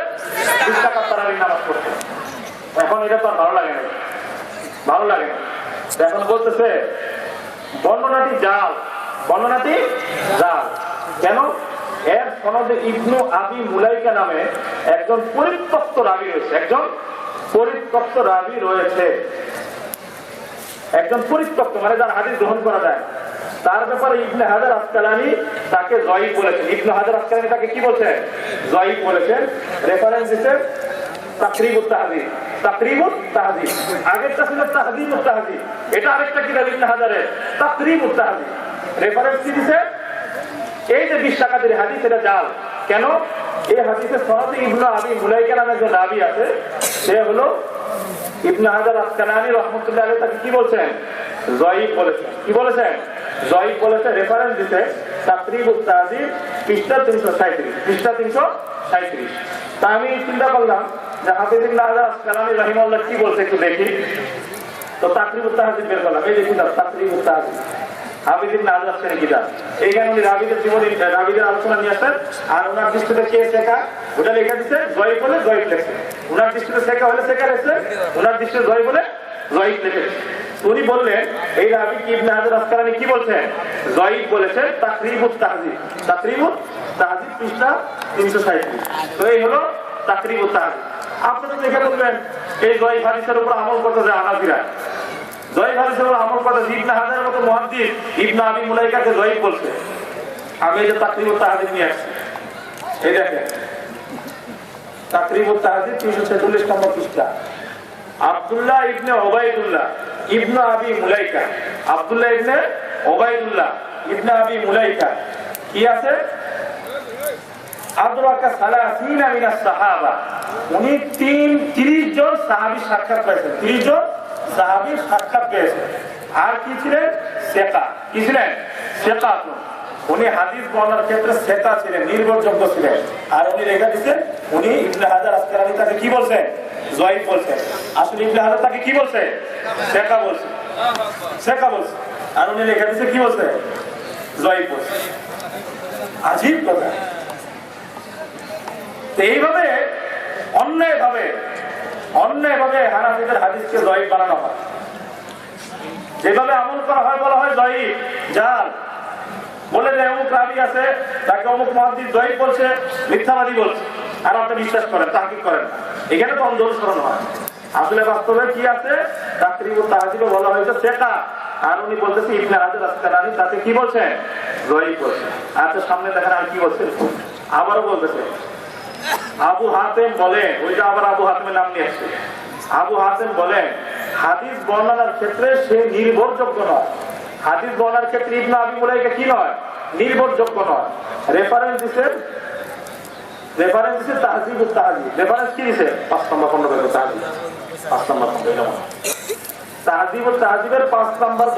20 রাকাত তারাবির নামাজ পড়তে। এখন এটা তো ভালো লাগে না, ভালো লাগে না। এখন বলতেছে বর্ণনাটি জাল, বর্ণনাটি জাল। কেন? এর সনদে ইবনু আবি মুলাইকা নামে একজন পরিত্যক্ত রাবী রয়েছে, একজন পরিত্যক্ত রাবী রয়েছে, একজন পরিত্যক্ত মানে যার হাদিস গ্রহণ করা যায়। তার ব্যাপারে ইবনে হাজার আসকালানী তাকে জয়ীফ বলেছেন। ইবনে হাজার আসকালানী তাকে কি বলছেন? জয়ীফ বলেছেন। রেফারেন্স দিচ্ছেন তাকরিবুত তাহযীব, তাকরিবুত তাহযীব। আগেরটা ছিল তাহযীবুত তাহযীব, এটা আরেকটা কিতাব ইবনে হাজারের তাকরিবুত তাহযীব। রেফারেন্স কি দিচ্ছে? এই যে 20 রাকাতের হাদিস, এটা জাল। কেন? এই হাদিসের সনদে ইবনে আবি মুলাইকা নামে একজন রাবী আছে, সে হলো ইবনে হাজার আসকালানী রাহমাতুল্লাহ আলাইহি। তাকে কি বলছেন? জয়ীফ বলেছেন। কি বলেছেন? জয়ীফ বলেছে। রেফারেন্স দিতে তাকরিবুত তাহযীব পৃষ্ঠা 337, পৃষ্ঠা 337। তা আমি চিন্তা করলাম যে হাফিজ ইবনে হাজার আসকালানী রাহিমাহুল্লাহ কি বলছে একটু দেখি। তো তাকরিবুত তাহযীব বের করলাম, এই দেখি না তাকরিবুত তাহযীব হাফিজ ইবনে হাজার আসকালানী কিতাব। এইখানে উনি রাবীদের জীবনী, রাবীদের আলোচনা নিয়ে আসেন, আর ওনার দৃষ্টিতে কে শেখা ওটা লিখে দিচ্ছে জয়ীফ বলে জয়ীফ লেখছে। ওনার দৃষ্টিতে শেখা হলে শেখা লেখছে, ওনার দৃষ্টিতে জয়ীফ বলে জয়ীফ লিখেছে। উনি বললেন এই রাবি ইবনে হাজার আসকালানী কি বলছেন, জয়ীফ বলেছেন তাকরিবুত তাহজিব, তাকরিবুত তাহজিব পৃষ্ঠা 337। তো এই হলো তাকরিবুত তাহজিব। আপনি তো দেখে বলবেন এই জয়ীফ হাদিসের উপর আমল করতে যায় হানাফিরা, জয়ীফ হাদিসের উপর আমল করতে ইবনে হাজারের মতো মুহাদ্দিস ইবনে আবি মুলাইকাকে জয়ীফ বলছে। আমি এই যে তাকরিবুত তাহজিব নিয়ে আসছি, এই দেখেন তাকরিবুত তাহজিব 346 নম্বর পৃষ্ঠা। আব্দুল্লাহ ইবনে ওবাইদুল্লাহ ইবনে আবি মুলাইকা, আব্দুল্লাহ ইবনে ওবাইদুল্লাহ ইবনে আবি মুলাইকা কি আছে, আদরাকা সালাসিনা মিনাস সাহাবা, উনি 30 জন সাহাবী সাক্ষাৎ পেয়েছেন, 30 জন সাহাবী সাক্ষাৎ পেয়েছেন। আর কি ছিলেন, সেকা, কি ছিলেন, সেকা। উনি হাদিস বর্ণনার ক্ষেত্রে সেকা ছিলেন, নির্ভরযোগ্য ছিলেন। আর উনি লেখা দিচ্ছেন, উনি ইবনে হাজার আসকালানী তাকে কি বলছেন, জয়ীফ বলছেন। আসলে ইবনে হাজার তাকে কি বলছে, সেকা বলছে, সেকা বলছে। আর উনি লেখা দিচ্ছে কি বলছে, জয়ীফ বলছে। আজীব কথা। এইভাবে অন্যায়ভাবে হানাফিদের হাদিসকে জয়ীফ বানানো হয়। যেভাবে আমল করা হয় বলা হয় জয়ীফ, জাল। বলে যে অমুক রাবি আছে, তাকে অমুক মুহাদ্দিস জয়ীফ বলছে, মিথ্যাবাদী বলছে, আর আপনি বিশ্বাস করেন, তাহকিক করেন। এখানে তো অনুসরণ হয়। আসলে বাস্তবে কি আছে, তাকরিবুত তাহজিবে বলা হয়েছে সেকা, আর উনি বলতেছে ইবনে হাজার আসকালানী তাকে কি বলছেন, জয়ীফ বলছে। আচ্ছা সামনে দেখেন আর কি বলছে, আবারও বলতেছে আবু হাতেম বলেন, ওইটা আবার আবু হাতেমের নাম নিয়ে আসছে। আবু হাতেম বলেন হাদিস বর্ণনার ক্ষেত্রে সে নির্ভরযোগ্য নয়। হাদিস বর্ণনার ক্ষেত্রে ইবনে আবি মুলাইকা কি নয়, নির্ভরযোগ্য নয়। রেফারেন্স দিছে তাহজিবুত তাহজিব। রেফারেন্স কি দিছে, 5 নম্বর খণ্ড থেকে তাহজিব, 5 নম্বর খণ্ড। তাহজিবুত তাহজিবের 5 নম্বর,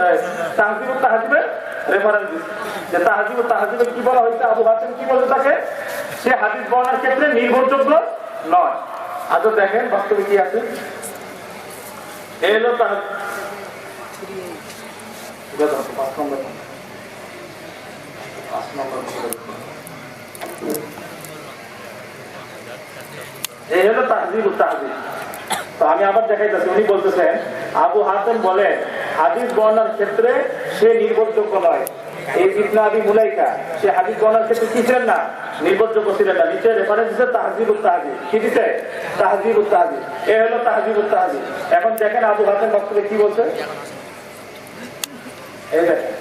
তাহজিবুত তাহজিবের রেফারেন্স দিছে যে তাহজিবুত তাহজিবে কি বলা হয়েছে, আবু হাতেম কি বলে তাকে, সে হাদিস বর্ণনার ক্ষেত্রে নির্ভরযোগ্য নয়। আচ্ছা দেখেন বাস্তবে কি আছে, এই হলো এই হলো তাহজিবুত তাহজিব। তো আমি আবার দেখাইতেছি, উনি বলতেছেন আবু হাতেম বলেন হাদিস বর্ণনার ক্ষেত্রে সে নির্ভরযোগ্য নয়। এই ইবনে আবি মুলাইকা সে হাদিস বর্ণনার ক্ষেত্রে কি ছিলেন না, নির্ভরযোগ্য ছিলেন না। নিচে রেফারেন্স দিচ্ছে তাহজিবুত তাহজিব, কি দিচ্ছে, তাহজিবুত তাহজিব। এই হলো তাহজিবুত তাহজিব। এখন দেখেন আবু হাতেম বক্তব্যে কি বলছে, এই দেখেন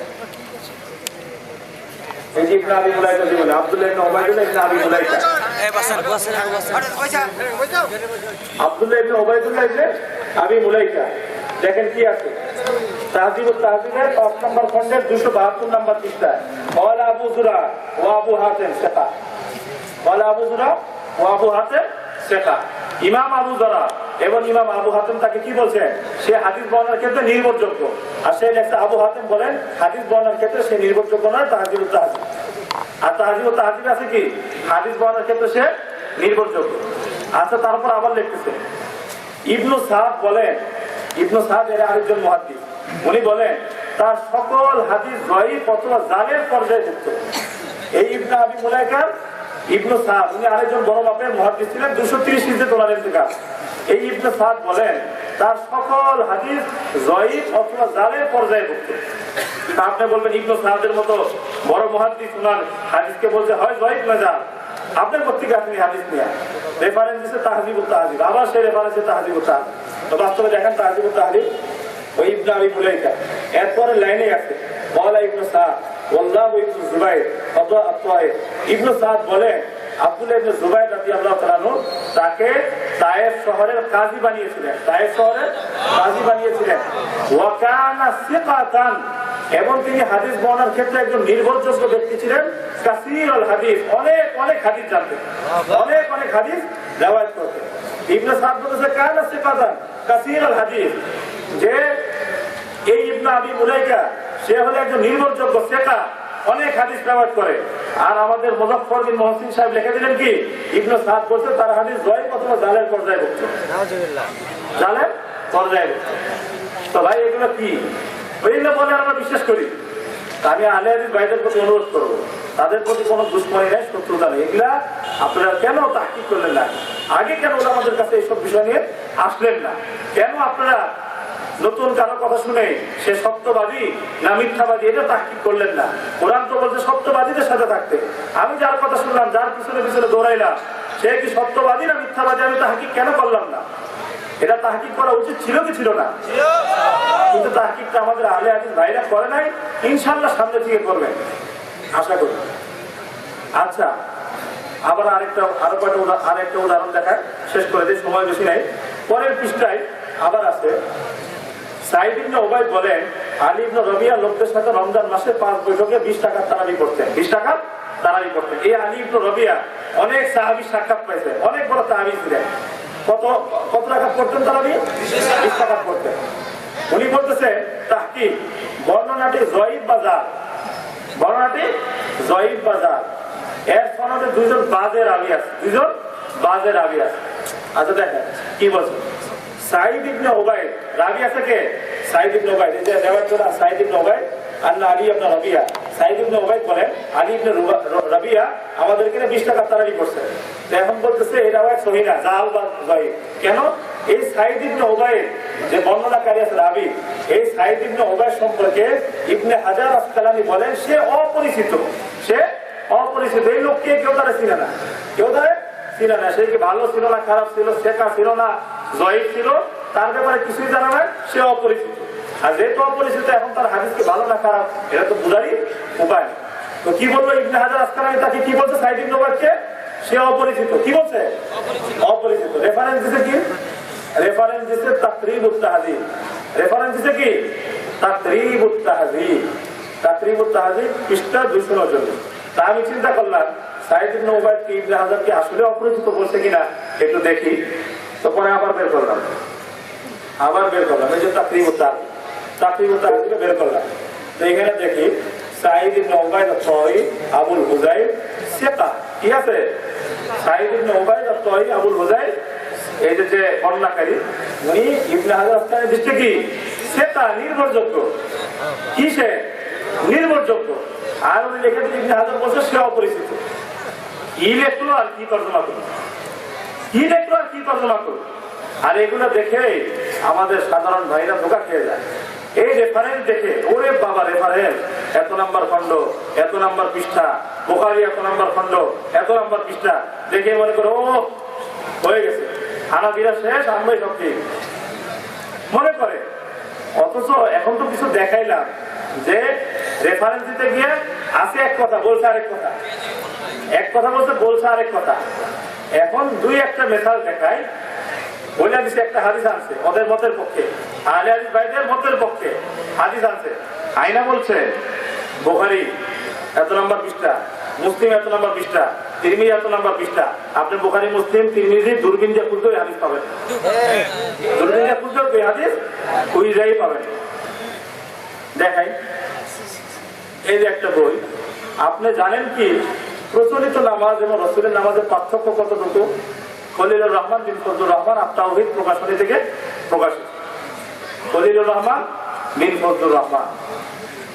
এই যে ইবনে আবি মুলাইকা জীবনে আব্দুল্লাহ ইবনে ওবাইদুল্লাহ ইবনে আবি মুলাইকা, আব্দুল্লাহ ইবনে ওবাইদুল্লাহ ইবনে আবি মুলাইকা, দেখেন কি আছে তাহজিবুত তাহজিবের 5 নম্বর খণ্ডের 272 নম্বর পৃষ্ঠায়। ওয়ালা আবু যুরা ওয়া আবু হাতেম সেকা, ওয়ালা আবু যুরা ওয়া আবু হাতেম সেকা। ইমাম আবু যুরা এবং ইমাম আবু হাতেম তাকে কি বলছেন, সে হাদিস বর্ণনার ক্ষেত্রে নির্ভরযোগ্য। আর সেই লেখা আবু হাতেম বলেন হাদিস বর্ণনার ক্ষেত্রে সে নির্ভরযোগ্য নয়, তাহজিবুত তাহজিব। আর তাহজিবুত তাহজিব আছে কি, হাদিস বর্ণনার ক্ষেত্রে সে নির্ভরযোগ্য। আচ্ছা তারপর আবার লিখতেছে ইবনু সাদ বলেন, ইবনু সাদ এর আরেকজন মুহাদ্দিস, উনি বলেন তার সকল হাদিস জয়ীফ অথবা জালের পর্যায়ভুক্ত। এই ইবনে আবি মুলাইকা ইবনু সাদ উনি আরেকজন বড় মাপের মুহাদ্দিস ছিলেন, 230 হিজরিতে ওনার ইন্তেকাল। এই ইবনে সাদ বলেন তার সকল হাদিস জয়ীফ অথবা জালের পর্যায়ভুক্ত। আপনি বলবেন ইবনে সাদের মতো বড় মুহাদ্দিস ওনার হাদিসকে বলতে হয় জয়ীফ না জাল, আপনার পত্রিকা আপনি হাদিস নিয়ে রেফারেন্স দিচ্ছে তাহজিবুত তাহজিব, আবার সেই রেফারেন্সে তাহজিবুত তাহজিব। তো বাস্তবে দেখেন তাহজিবুত তাহজিব ওই ইবনে আবি মুলাইকা। এরপরে লাইনে আছে ওয়ালা ইবনে সাদ ওয়াল্লাহু ইবনে জুবাইর ওয়া আত-তায়েফ। ইবনে সাদ বলেন আব্দুল্লাহ ইবনে জুবাইর রাদিয়াল্লাহু তাআলা আনহু তাকে তায়েফ শহরের কাজী বানিয়েছিলেন, তায়েফ শহরের কাজী বানিয়েছিলেন। ওয়া কানা সিকাতান, এবং তিনি হাদিস বর্ণনার ক্ষেত্রে একজন নির্ভরযোগ্য ব্যক্তি ছিলেন। কাসীরুল হাদিস, অনেক হাদিস জানতেন, অনেক হাদিস রিওয়ায়াত করতেন। ইবনে সাদ বলেছে কানা সিকাতান কাসীরুল হাদিস, যে এই ইবনে আবি মুলাইকা সে হলো একজন নির্ভরযোগ্য সেকা, অনেক হাদিস রিওয়ায়াত করে। আর আমাদের মুজাফফর বিন মুহসিন সাহেব লিখে দিলেন কি ইবনে সাদ বলতে তার হাদিস জয়ীফ অথবা জালের পর্যায়ভুক্ত, জালের পর্যায়ভুক্ত। তো ভাই এগুলো কি ওইগুলো বলে আমরা বিশ্বাস করি। আমি আহলে হাদিস ভাইদের প্রতি অনুরোধ করবো, তাদের প্রতি কোনো দুশ্মনী নেই, শত্রুতা নেই। এগুলা আপনারা কেন তাহকিক করলেন না, আগে কেন আমাদের কাছে এইসব বিষয় নিয়ে আসলেন না, কেন আপনারা নতুন কারো কথা শুনে সে সত্যবাদী না মিথ্যাবাদী এটা তাহকিক করলেন না। কোরআন তো বলছে সত্যবাদীদের সাথে থাকতে। আমি যার কথা শুনলাম, যার পিছনে পিছনে দৌড়াইলাম, সে কি সত্যবাদী না মিথ্যাবাদী আমি তাহকিক কেন করলাম না? এটা তাহকিক করা উচিত ছিল কি ছিল না? কিন্তু তাহকিকটা আমাদের আহলে হাদিস ভাইরা করে নাই। ইনশাআল্লাহ সামনে থেকে করবেন আশা করি। আচ্ছা, আবার আরেকটা উদাহরণ দেখায়, শেষ করে দিই, সময় বেশি নাই। পরের পৃষ্ঠায় আবার আছে, সাঈদ ইবনে উবাইদ বলেন, আলী ইবনে রবিয়া লোকদের সাথে রমজান মাসে 5 বৈঠকে 20 টাকার তারাবি করতেন। 20 টাকার তারাবি করতেন। এই আলী ইবনে রবিয়া অনেক সাহাবীর সাক্ষাৎ পাইছে, অনেক বড় তাহাবী ছিলেন। কত টাকা করতেন তারাবি? 20 টাকা করতেন। উনি বলতেছে তাহকিক, বর্ণনাটি জয়ীফ বাজার, বর্ণনাটি জয়ীফ বাজার, এর সনদে 2 বাজে রাবী আছে, 2 বাজে রাবী আছে। আচ্ছা দেখেন কি বলছে, সাঈদ ইবনে উবাইদ রাবী আছে কে? সাঈদ ইবনে উবাইদ, এই যে রিওয়ায়াত করা সাঈদ ইবনে উবাইদ আন্না আলী ইবনে রবিয়া। সাঈদ ইবনে উবাইদ বলেন আলী ইবনে রবিয়া আমাদেরকে 20 টাকা তারাবি করছে। তো এখন বলতেছে এই রিওয়ায়াত সহিহ না, জাল বা জয়ীফ। কেন? এই সাঈদ ইবনে উবাইদ যে বর্ণনাকারী আছে রাবী, এই সাঈদ ইবনে উবাইদ সম্পর্কে ইবনে হাজার আসকালানী বলেন সে অপরিচিত, সে অপরিচিত। এই লোককে কেউ তারা চিনে না, কেউ তারা চিনে না। সে কি ভালো ছিল না খারাপ ছিল, শেখা ছিল না জয়ীফ ছিল, তার ব্যাপারে কিছুই জানা নাই, সে অপরিচিত। আর যেহেতু অপরিচিত, এখন তার হাদিস কি ভালো না খারাপ এটা তো বুঝারই উপায়। তো কি বলবো ইবনে হাজার আসকালানী তাকে কি বলছে? সাঈদ ইবনে উবাইদকে সে অপরিচিত। কি বলছে? অপরিচিত। রেফারেন্স দিছে কি? রেফারেন্স দিছে তাকরিবুত তাহযীব। রেফারেন্স দিছে কি? তাকরিবুত তাহযীব। তাকরিবুত তাহযীব পৃষ্ঠা 249। তা আমি চিন্তা করলাম সাঈদ ইবনে উবাইদ কি ইবনে হাজার কি আসলে অপরিচিত বলছে কিনা একটু দেখি। তো পরে আবার বের করলাম, এই যে তাকরিবুত তাহযীব বের করলাম। তো এখানে দেখি সাঈদ ইবনে উবাইদ আত-তাই আবুল হুযাইল সিকা, কি আছে? সাঈদ ইবনে উবাইদ আত-তাই আবুল হুযাইল, এই যে বর্ণনাকারী, উনি ইবনে হাজার আসকালানী দৃষ্টি কি সিকা, নির্ভরযোগ্য। কি সে? নির্ভরযোগ্য। আর উনি লিখে দিলেন ইবনে হাজার বলছে সে অপরিচিত। কি লেখলো আর কি তর্জমা করলো, কি লেখলো আর কি তর্জমা করলো। আর এগুলো দেখে আমাদের সাধারণ ভাইরা ধোঁকা খেয়ে যায়। এই রেফারেন্স দেখে, ওরে বাবা রেফারেন্স এত নাম্বার খন্ড, এত নাম্বার পৃষ্ঠা, বুখারী এত নাম্বার খন্ড, এত নাম্বার পৃষ্ঠা, দেখে মনে করো ও হয়ে গেছে, হানাফিরা শেষ, আমরাই সব ঠিক মনে করে। অথচ এখন তো কিছু দেখাইলাম যে রেফারেন্স দিতে গিয়ে আছে এক কথা, বলছে আরেক কথা, এক কথা বলছে, বলছে আরেক কথা। এখন 2-1টা মেসাল দেখায়, বলে দিচ্ছে একটা হাদিস আনছে ওদের মতের পক্ষে, আহলে হাদিস ভাইদের মতের পক্ষে হাদিস আনছে। আইনা বলছে বুখারী এত নাম্বার পৃষ্ঠা, মুসলিম এত নাম্বার পৃষ্ঠা, তিরমিজি এত নাম্বার পৃষ্ঠা। আপনি বুখারী, মুসলিম, তিরমিজি দূরবীন দিয়ে খুঁজলেও এই হাদিস পাবেন, দূরবীন দিয়ে খুঁজলেও এই হাদিস খুঁজেই পাবেন। দেখাই, এই যে একটা বই, আপনি জানেন কি প্রচলিত নামাজ এবং রাসূলের নামাজের পার্থক্য কতটুকু? খলিলুর রহমান বিন ফজলুর রহমান আত-তাওহীদ প্রকাশনী থেকে প্রকাশিত। খলিলুর রহমান বিন ফজলুর রহমান,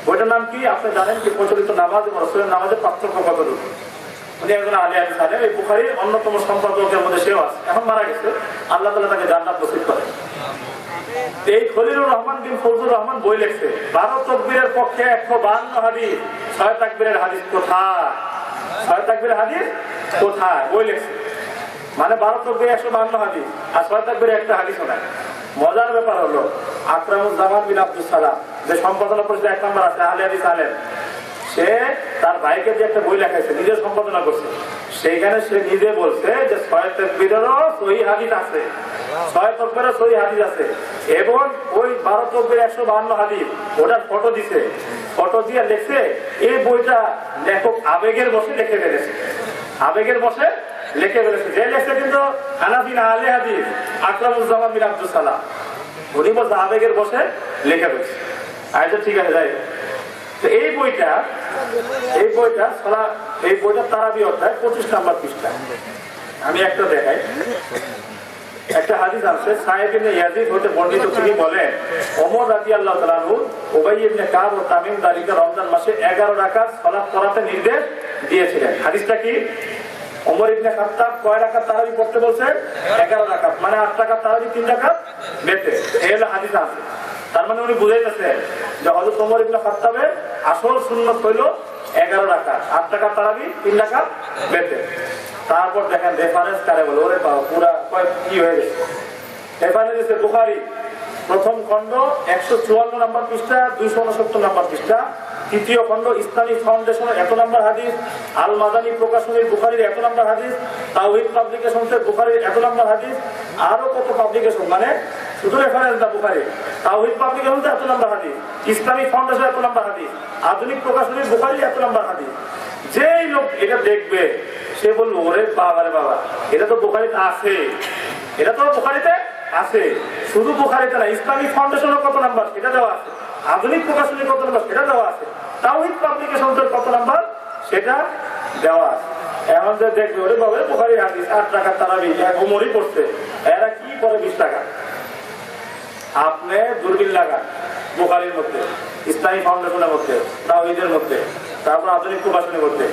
বইটার নাম কি? আপনি জানেন কি প্রচলিত নামাজ এবং রাসূলের নামাজের পার্থক্য কতটুকু? উনি একজন আহলে হাদিস আলেম, এই বুখারীর অন্যতম সম্পাদকের মধ্যে সেও আছে, এখন মারা গেছে, আল্লাহ তাআলা তাকে জান্নাত নসিব করেন। এই খলিলুর রহমান বিন ফজলুর রহমান বই লিখছে 12 তাকবীরের পক্ষে 152 হাদিস, 6 তাকবীরের হাদিস কোথায়? 6 তাকবীরের হাদিস কোথায়? বই লিখছে। মানে 12 তাকবীর 152 হাদিস আর 6 তাকবীরের একটা হাদিসও নাই। মজার ব্যাপার হলো আকরামুজ্জামান বিন আব্দুস সালাম যে সম্পাদনা পরিষদ 1 নম্বর আছে আহলে হাদিস আলেম, সে তার ভাইকে যে একটা বই লেখাইছে, নিজে সম্পাদনা করছে, সেইখানে সে নিজে বলছে যে 6 তাকবীরেরও সহিহ হাদিস আছে, 6 তাকবীরের সহিহ হাদিস আছে, এবং ওই 12 তাকবীরের 152 হাদিস ওটার ফটো দিছে, ফটো দিয়ে লিখছে এই বইটা লেখক আবেগের বসে লিখে ফেলেছে, আবেগের বসে লিখে ফেলেছে। যে লেখছে কিন্তু হানাফি না, আহলে হাদিস আকরামুজ্জামান বিন আব্দুস সালাম, উনি বলছে আবেগের বসে লিখে ফেলেছে। আচ্ছা ঠিক আছে, যাই। তো এই বইটা তারাবি অধ্যায় 25 নম্বর পৃষ্ঠা। আমি একটা দেখাই, একটা হাদিস আছে সাহেব ইবনে ইয়াজিদ হতে বর্ণিত, তিনি বলেন ওমর রাদিয়াল্লাহু তাআলা আনহু উবাই ইবনে কাব ও তামিম দারিকে রমজান মাসে 11 রাকাত সালাত পড়াতে নির্দেশ দিয়েছিলেন। হাদিসটা কি? ওমর ইবনে খাত্তাব কয় রাকাত তারাবি পড়তে বলছেন? 11 রাকাত, মানে 8 রাকাত তারাবি 3 রাকাত বেতে, এই হলো হাদিস আছে। তার মানে উনি বুঝাইতেছে যে হযরত ওমর ইবনে খাত্তাবের আসল সুন্নাত হইল 11 রাকাত, 8 রাকাত তারাবি, 3 রাকাত বেতে। তারপর দেখেন রেফারেন্স কারে বলে, ওরে বাবা পুরা কি হয়ে গেছে। রেফারেন্স দিচ্ছে বুখারী প্রথম খণ্ড 154 নম্বর পৃষ্ঠা, 269 নম্বর পৃষ্ঠা। তৃতীয় খণ্ড ইসলামিক ফাউন্ডেশনের 1 নম্বর হাদিস, আল মাদানী প্রকাশনীর বুখারীর 1 নম্বর হাদিস, তাওহীদ পাবলিকেশনসের বুখারীর 1 নম্বর হাদিস, আরো কত পাবলিকেশন, মানে শুধু রেফারেন্স দা বুখারী, তাওহীদ পাবলিকেশনের 1 নম্বর হাদিস, ইসলামিক ফাউন্ডেশনের 1 নম্বর হাদিস, আধুনিক প্রকাশনীর বুখারীর 1 নম্বর হাদিস। যেই লোক এটা দেখবে সে বলবো ওরে বাবা রে বাবা, এটা তো বুখারীতে আছে, এটা তো বুখারীতে আছে। শুধু বুখারীতে না, ইসলামিক ফাউন্ডেশনের কত নাম্বার সেটা দেওয়া আছে, আধুনিক প্রকাশনীর কত নাম্বার সেটা দেওয়া আছে, তাওহীদ পাবলিকেশনের কত নাম্বার সেটা দেওয়া আছে। এখন যে দেখবে ওরে বাবা বুখারীর হাদিস 8 রাকাত তারাবি, এক ওমরই পড়ছে, এরা কি পড়ে 20 টাকা। আপনি দূরবীন লাগান বুখারীর মধ্যে, ইসলামিক ফাউন্ডেশনের মধ্যে, তাওহীদের মধ্যে, তারপর আধুনিক প্রকাশনীর মধ্যে,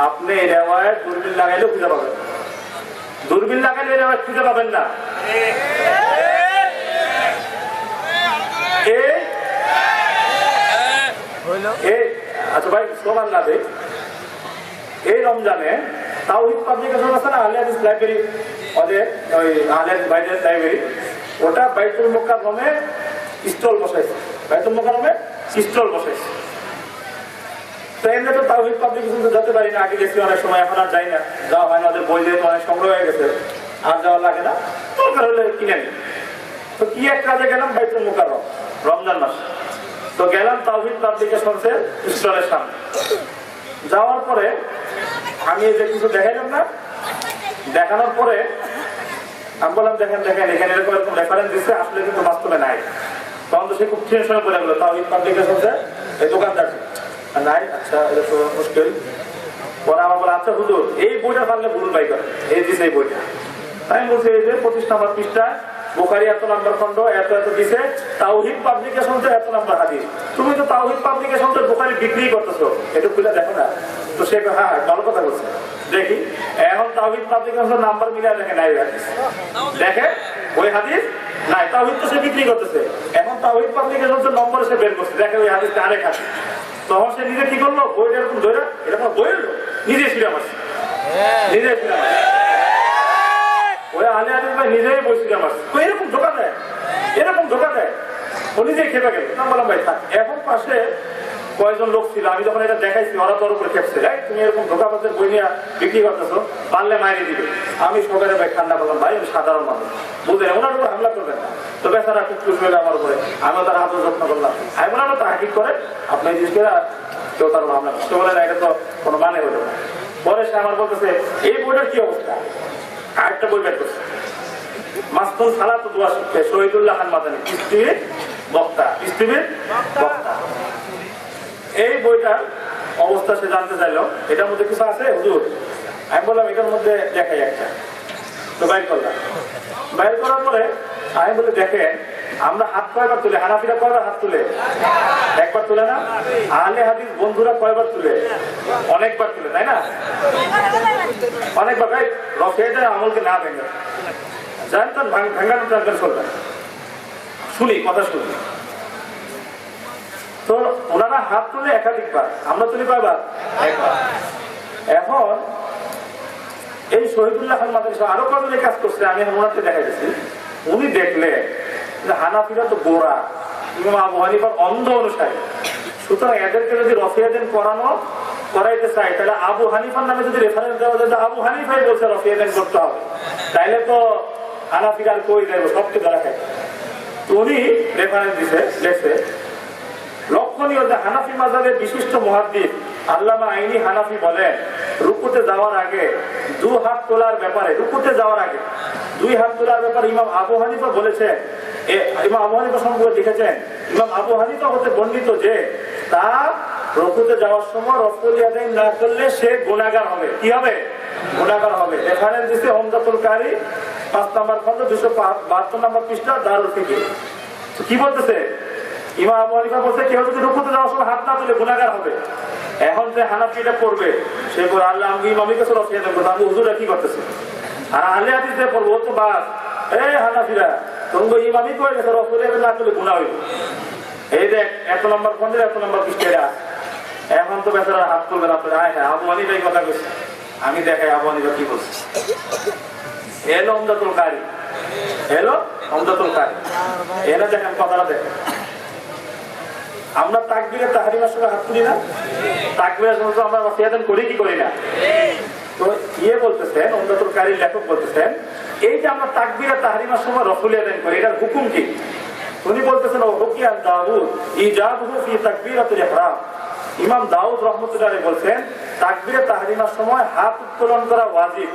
আপনি এই রেওয়ায়েত দূরবীন লাগাইলেও খুঁজে পাবেন। দূরবীন লাগাইলে এই রেওয়ায়েত খুঁজে পাবেন না। আচ্ছা ভাই স্লোগান না দেয়, এই রমজানে তাওহীদ পাবলিকেশন আছে না, আহলে হাদিস লাইব্রেরি, ওদের ওই আহলে হাদিস ভাইদের লাইব্রেরি, ওটা বাইতুল মুকাররমে স্টল বসাইছে, বাইতুল মুকাররমে স্টল বসাইছে। তো এমনি তো তাওহীদ পাবলিকেশন যেতে পারি না, আগে গেছি অনেক সময়, এখন আর যাই না, যাওয়া হয় না, ওদের বই যেহেতু অনেক সংগ্রহ হয়ে গেছে আর যাওয়া লাগে না, দরকার হলে কিনে নি। তো কি এক কাজে গেলাম বাইতুল মুকাররম রমজান মাসে, তো গেলাম তাওহীদ পাবলিকেশনসের স্টলের সামনে। যাওয়ার পরে আমি এই যে কিছু দেখাইলাম না, দেখানোর পরে আমি বললাম দেখেন দেখেন এখানে এরকম এরকম রেফারেন্স দিচ্ছে, আসলে কিন্তু বাস্তবে নাই। তখন তো সে খুব টেনশনে পড়ে গেলো, তাওহীদ পাবলিকেশনসের এই দোকানদার নাই, আচ্ছা এটা তো মুশকিল। পরে আমার বলে আচ্ছা হুজুর এই বইটা পারলে ভুল বাই করে, এই দিছে এই বইটা। তাই বলছে এই যে 25 নম্বর পৃষ্ঠা, বুখারী 1 নম্বর খণ্ড, এত এত দিছে, তাওহীদ পাবলিকেশনসের 1 নম্বর হাদিস। তুমি তো তাওহীদ পাবলিকেশনসের বুখারী বিক্রি করতেছো, এটা খুলে দেখো না। তো সে হ্যাঁ ভালো কথা বলছে, দেখি। এখন তাওহীদ পাবলিকেশনের নাম্বার মিলে দেখে নাই হাদিস, দেখে ওই হাদিস নাই, তাওহীদ তো সে বিক্রি করতেছে। এখন তাওহীদ পাবলিকেশনের নম্বর সে বের করছে, দেখে ওই হাদিসটা আরেক হাদিস। তখন সে নিজে কি করলো, বইটা এরকম ধরে, এরকম বই নিজে ছিঁড়ে মারছে, নিজে ছিঁড়ে মারছে। ওই আহলে হাদিস ভাই নিজেই বই ছিঁড়ে মারছে। তো এরকম ধোকা দেয়, এরকম ধোকা দেয়, ও নিজেই খেপে গেল। না বললাম ভাই থাক। এখন পাশে কয়েকজন লোক ছিল, আমি যখন এটা দেখাইছি ওরা তোর উপরে খেপছে, তুমি এরকম ধোকাবাজের বই নিয়ে বিক্রি করতেছো, পারলে মাইরে দিবে। আমি সবাই ভাই ঠান্ডা করলাম, ভাই আমি সাধারণ মানুষ, বুঝলেন, ওনার উপর হামলা করবেন না। তো বেচারা খুব খুশি হলে আমার উপরে, আমিও তার হাত যত্ন করলাম। আমি বললাম তো হাকিক করে আপনার জিনিস করে কেউ তার হামলা করতে বলে না, এটা তো কোনো মানে হলো না। পরে সে আমার বলতেছে এই বইটার কি অবস্থা, আরেকটা বই বের করছে, মাসতুল সালাত দোয়া শিখতে শহীদুল্লাহ খান মাদানী, পৃথিবীর বক্তা, পৃথিবীর বক্তা। এই বইটার অবস্থা সে জানতে চাইলো, এটার মধ্যে কিছু আছে হুজুর। আমি বললাম এটার মধ্যে দেখাই একটা। তো বাইর করলাম, বাইর করার পরে আমি বলি দেখেন আমরা হাত কয়বার তুলে, হানাফিরা কয়বার হাত তুলে, একবার তুলে না? আহলে হাদিস বন্ধুরা কয়বার তুলে, অনেকবার তুলে, তাই না? অনেকবার। ভাই রফেদের আমলকে না ভেঙে জানতেন, ভাঙানো জানতেন চলবেন, শুনি কথা শুনি। তো ওনারা হাত তুলে একাধিকবার, আমরা তুলি কয়বার, একবার। এখন এই শহীদুল্লাহ খান মাদানী আরো কয়জন কাজ করছে, আমি ওনাকে দেখা গেছি। উনি দেখলে হানাফিরা তো গোড়া, ইমাম আবু হানিফার অন্ধ অনুসারী, সুতরাং এদেরকে যদি রফিয়াদিন করাইতে চাই, তাহলে আবু হানিফার নামে যদি রেফারেন্স দেওয়া যায়, আবু হানিফাই বলছে রফিয়াদিন করতে হবে, তাইলে তো হানাফিরা আর কই যাইব, সবকে ধরা খাই। উনি রেফারেন্স দিছে, লেখছে লক্ষণীয় যে হানাফি মাযহাবের বিশিষ্ট মুহাদ্দিস আল্লামা আইনি হানাফি বলেন, রুকুতে যাওয়ার আগে 2 হাত তোলার ব্যাপারে, রুকুতে যাওয়ার আগে 2 হাত তোলার ব্যাপারে ইমাম আবু হানিফা বলেছেন। ইমাম আবু হানিফা সম্পর্কে লিখেছেন, ইমাম আবু হানিফা হতে বর্ণিত যে তা রুকুতে যাওয়ার সময় রফউল ইয়াদাইন না করলে সে গুনাহগার হবে। কি হবে? গুনাহগার হবে। রেফারেন্স দিছে উমদাতুল কারি 5 নম্বর খণ্ড 272 নম্বর পৃষ্ঠা, দারুল ফিকহ। কি বলতেছে? ইমাম আবু হানিফা বলছে কেউ যদি রুকুতে যাওয়ার সময় হাত না তুলে গুনাহগার হবে। এখন যে হানাফি এটা করবে, সে বলে আল্লাহ আমি ইমামি কাছে রফিয়াদাইন করবো, আমি হুজুরা কি করতেছে? আর আহলে হাদিস যে পড়বো, ও তো বাস এই হানাফিরা তোমরা ইমামি করে গেছে, রফুল ইয়াদাইন না করলে গুনাহ হইবে। এই দেখ এত নম্বর খন্ডের এত নম্বর পৃষ্ঠা। এখন তো বেচারা হাত তুলবেন আপনারা। হ্যাঁ, আবু হানিফা এই কথা বলছে। আমি দেখাই আবু হানিফা কি বলছে। এলো উমদাতুল কারি, এলো উমদাতুল কারি, এলো দেখেন কথাটা দেখেন। আমরা তাকবীরে তাহরিমার সময় হাত তুলি না? তাকবীরের সময় তো আমরা ওয়াসিয়াতান করি কি করি না? তো বলতেছেন, উমদাতুল কারীর লেখক বলতেছেন, এই যে আমরা তাকবীরে তাহরিমার সময় রফুলিয়াতান করি, এটার হুকুম কি? উনি বলতেছেন, ও হুকিয়ান দাউদ ইজাবুহু ফি তাকবীরাতুল ইহরাম। ইমাম দাউদ রাহমাতুল্লাহি আলাইহি বলছেন, তাকবীরে তাহরিমার সময় হাত উত্তোলন করা ওয়াজিব।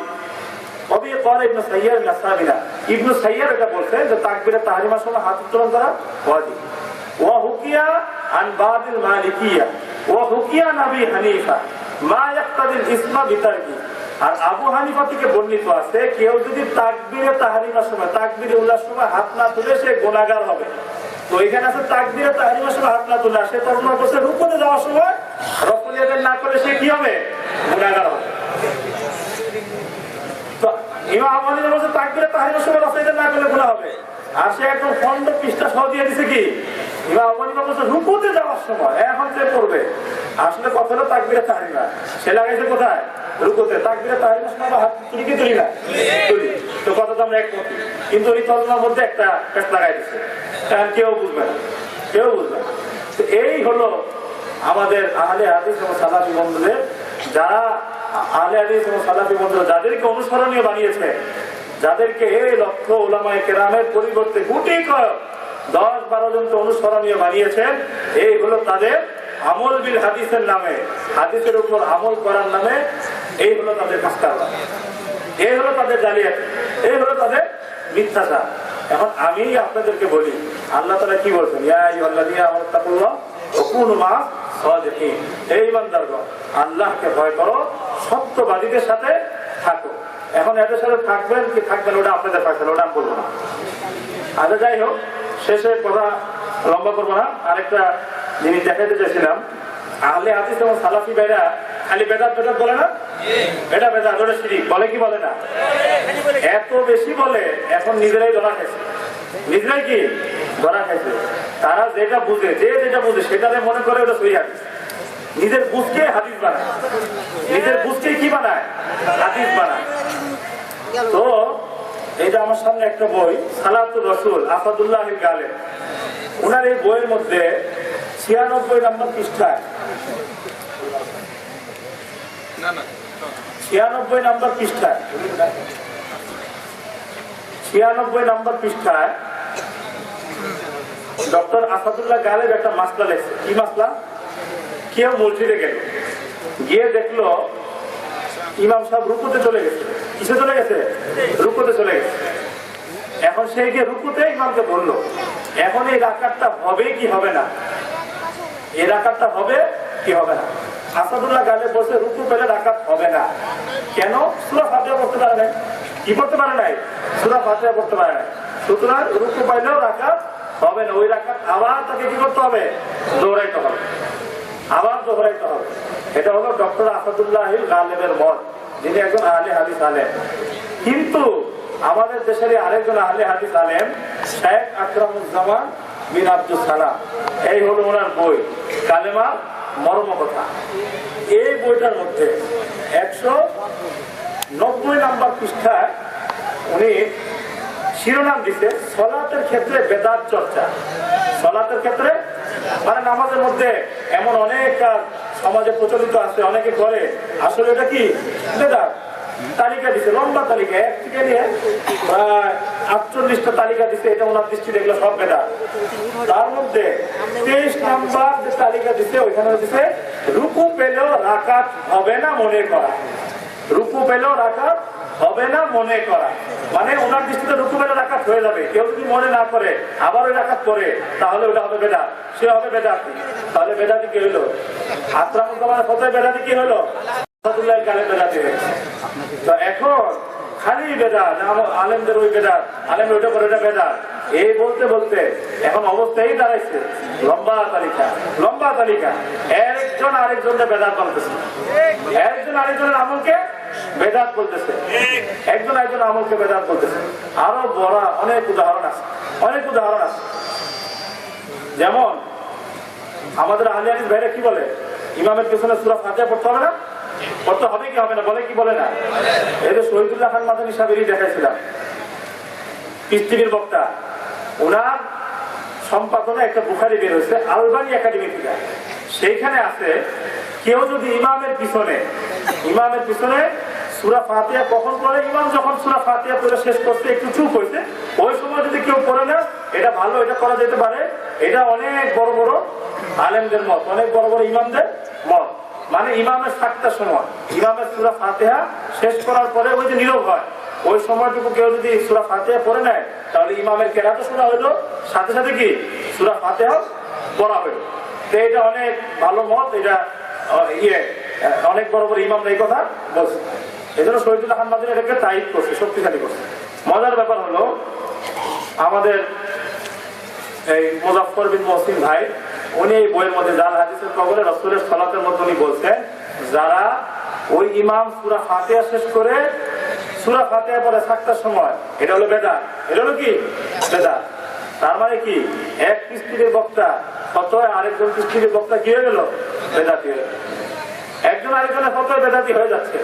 অবি ক্বাল ইবনে সাইয়্যার নাসাবিনা, ইবনে সাইয়্যার এটা বলছেন যে তাকবীরে তাহরিমার সময় হাত উত্তোলন করা ওয়াজিব। ওয়া হুকিয়া আন বাদিল মালিকিয়া ওয়া হুকিয়া আবি হানিফা মা ইয়াক্তাদিল ইসমা বিতারকি। আর আবু হানিফা থেকে বর্ণিত আছে, কেউ যদি তাকবীরে তাহরিমার সময়, তাকবীরে উল্লার সময় হাত না তুলে সে গুনাহগার হবে। তো এখানে আছে তাকবীরে তাহরিমার সময় হাত না তুলে, সে তখন বলছে রুকুতে যাওয়ার সময় রফুলিয়াতান না করে সে কি হবে? গুনাহগার হবে। তো ইমাম আবু হানিফা বলছে তাকবীরে তাহরিমার সময় রফুলিয়াতান না করলে গুনাহ হবে। আর সে একদম খন্ড পৃষ্ঠা সহ দিয়ে দিছে কি? ইমাম আবু হানিফা বলছে রুকুতে যাওয়ার সময় এখন যে করবে। আসলে কথা হলো তাকবীরে তাহরিমা, সে লাগাইছে কোথায়? রুকুতে। তাকবীরে তাহরিমার সময় হাত তুলি কি তুলি না? তুলি। তো কথা তো আমরা একমত, কিন্তু ওই তর্জমার মধ্যে একটা পেশ লাগাই দিচ্ছে, কারণ কেউ বুঝবে না, কেউ বুঝবে না। তো এই হলো আমাদের আহলে হাদিস এবং সালাফি বন্ধুদের, যারা আহলে হাদিস এবং সালাফি বন্ধুরা যাদেরকে অনুসরণীয় বানিয়েছে, যাদেরকে এই লক্ষ উলামায়ে কেরামের পরিবর্তে গুটি কয়েক 10-12 জনকে অনুসরণীয় বানিয়েছেন, এই হলো তাদের আমল বিল হাদিসের নামে, হাদিসের উপর আমল করার নামে, এই হলো তাদের কাজকারবার, এই হলো তাদের জালিয়াতি, এই হলো তাদের মিথ্যাচার। এখন আমি আপনাদেরকে বলি, আল্লাহ তাআলা কি বলছেন? ইয়া আইয়ুহাল্লাযীনা আমানু তাকুল্লাহ ওয়া কুনু মা'আস সাদিকিন। হে ঈমানদারগণ, আল্লাহকে ভয় করো, সত্যবাদীদের সাথে থাকো। এখন এদের সাথে থাকবেন কি থাকবেন ওটা আপনাদের ফয়সালা, ওটা আমি বলবো না। আচ্ছা, যাই হোক, শেষে কথা লম্বা করবো না। আরেকটা জিনিস দেখাতে চাইছিলাম, আহলে হাদিস এবং সালাফি ভাইরা খালি বেদাত বেদাত বলে না? এটা বেদাত, ওটা শিরক বলে কি বলে না? এত বেশি বলে, এখন নিজেরাই ধরা খাইছে, নিজেরাই কি ধরা খাইছে। তারা যেটা বুঝে, যে যেটা বুঝে সেটারে মনে করে ওটা সহি হাদিস। নিজের বুঝকে হাদিস বানায়, নিজের বুঝকে কি বানায়? হাদিস বানায়। তো এইটা আমার সামনে একটা বই, সালাতুর রাসূল আসাদুল্লাহ গালেব, ওনার এই বইয়ের মধ্যে 96 নম্বর পৃষ্ঠায়, 96 নম্বর পৃষ্ঠায়, 96 নম্বর পৃষ্ঠায় ডক্টর আসাদুল্লাহ গালেব একটা মাসলা লেখছে। কি মাসলা? কেউ মসজিদে গেল, গিয়ে দেখলো ইমাম সাহেব রুকুতে চলে গেছে। কিসে চলে গেছে? রুকুতে চলে গেছে। এখন সে গিয়ে রুকুতে ইমামকে বললো, এখন এই রাকাতটা হবে কি হবে না? এই রাকাতটা হবে কি হবে না? আসাদুল্লাহ গালেব বলছে রুকু পেলে রাকাত হবে না। কেন? সূরা ফাতিহা পড়তে পারে নাই। কি পড়তে পারে নাই? সূরা ফাতিহা পড়তে পারে নাই। সুতরাং রুকু পাইলেও রাকাত হবে না। ওই রাকাত আবার তাকে কি করতে হবে? দৌড়াইতে হবে, আবার দৌড়াইতে হবে। এটা হলো ডক্টর আসাদুল্লাহ গালেবের মত, যিনি একজন আহলে হাদিস আলেম। কিন্তু আমাদের দেশের আরেকজন আহলে হাদিস আলেম শেখ আকরামুজ্জামান বিন আব্দুল সালাম, এই হলো ওনার বই কালেমা মর্ম কথা। এই বইটার মধ্যে 190 নম্বর পৃষ্ঠায় উনি শিরোনাম দিতে, সলাতের ক্ষেত্রে বেদাত চর্চা। সলাতের ক্ষেত্রে মানে নামাজের মধ্যে এমন অনেক কাজ সমাজে প্রচলিত আছে, অনেকে করে, আসলে এটা কি বেদাত। তালিকা দিছে, লম্বা তালিকা, এক থেকে নিয়ে প্রায় 48টা তালিকা দিছে। এটা ওনার দৃষ্টি দেখলে সব বেদাত। তার মধ্যে 23 নাম্বার যে তালিকা দিছে, ওইখানে দিছে রুকু পেলেও রাকাত হবে না মনে করা। রুকু পেলেও রাকাত হবে না মনে করা, মানে ওনার দৃষ্টিতে রুকু পেলে রাকাত হয়ে যাবে। কেউ যদি মনে না করে আবার ওই রাকাত করে, তাহলে ওটা হবে বেদাত, সে হবে বেদাতি। তাহলে বেদাতি কি হইলো? আকরামুজ্জামানের কথায় বেদাতি কি হইলো? আসাদুল্লাহ গালেব বেদাতি হয়েছে। তো এখন খালি বেদাত, আলেমদের ওই বেদাত, আলেম ওইটা করে এটা বেদাত, এই বলতে বলতে এখন অবস্থায় দাঁড়াইছে লম্বা তালিকা, লম্বা তালিকা। একজন আরেকজনের বেদাত বলতেছে, একজন আরেকজনের আমলকে বেদাত বলতেছে, একজন আরেকজন আমলকে বেদাত বলতেছে। আরো বড় অনেক উদাহরণ আছে, অনেক উদাহরণ আছে। যেমন আমাদের আহলে হাদিস ভাইরা কি বলে, ইমামের পিছনে সূরা ফাতিহা পড়তে হবে না? পড়তে হবে কি হবে না? বলে কি বলে না? এই যে শহীদুল্লাহ খান মাদানী সাহেবেরই দেখাইছিলাম, পিস টিভির বক্তা, ওনার সম্পাদনে একটা বুখারী বের হয়েছে আলবানি একাডেমি থেকে। সেইখানে আছে কেউ যদি ইমামের পিছনে সূরা ফাতিহা কখন পড়ে, ইমাম যখন সূরা ফাতিহা পড়ে শেষ করতে একটু চুপ হয়েছে, ওই সময় যদি কেউ পড়ে না, এটা ভালো, এটা করা যেতে পারে। এটা অনেক বড় বড় আলেমদের মত, অনেক বড় বড় ইমামদের মত। মানে ইমামের সাতটার সময় ইমামের সূরা ফাতিহা শেষ করার পরে ওই যে নীরব হয়, ওই সময়টুকু কেউ যদি সূরা ফাতিহা পড়ে নেয়, তাহলে ইমামের কেরাতও শোনা হইলো, সাথে সাথে কি সূরা ফাতিহা পড়া হইলো। তো এটা অনেক ভালো মত। এটা অনেক বড় বড় ইমাম এই কথা বলছে। এই জন্য শহীদুল্লাহ খান মাদানী এটাকে তাইদ করছে, শক্তিশালী করছে। মজার ব্যাপার হলো, আমাদের এই মুজাফফর বিন মহসিন ভাই, উনি এই বইয়ের মধ্যে জাল হাদিসের কবলে রাসূলের সালাতের মধ্যে উনি বলছেন, যারা ওই ইমাম সূরা ফাতিহা শেষ করে সূরা ফাতিহা পড়ে সাতটার সময়, এটা হলো বেদাত। এটা হলো কি বেদাত। তার মানে কি, এক পৃষ্ঠের বক্তা ফতোয়া, আরেকজন পৃষ্ঠের বক্তা কি হয়ে গেল? বেদাতি হয়ে গেল। একজন আরেকজনের ফতোয়া বেদাতি হয়ে যাচ্ছে।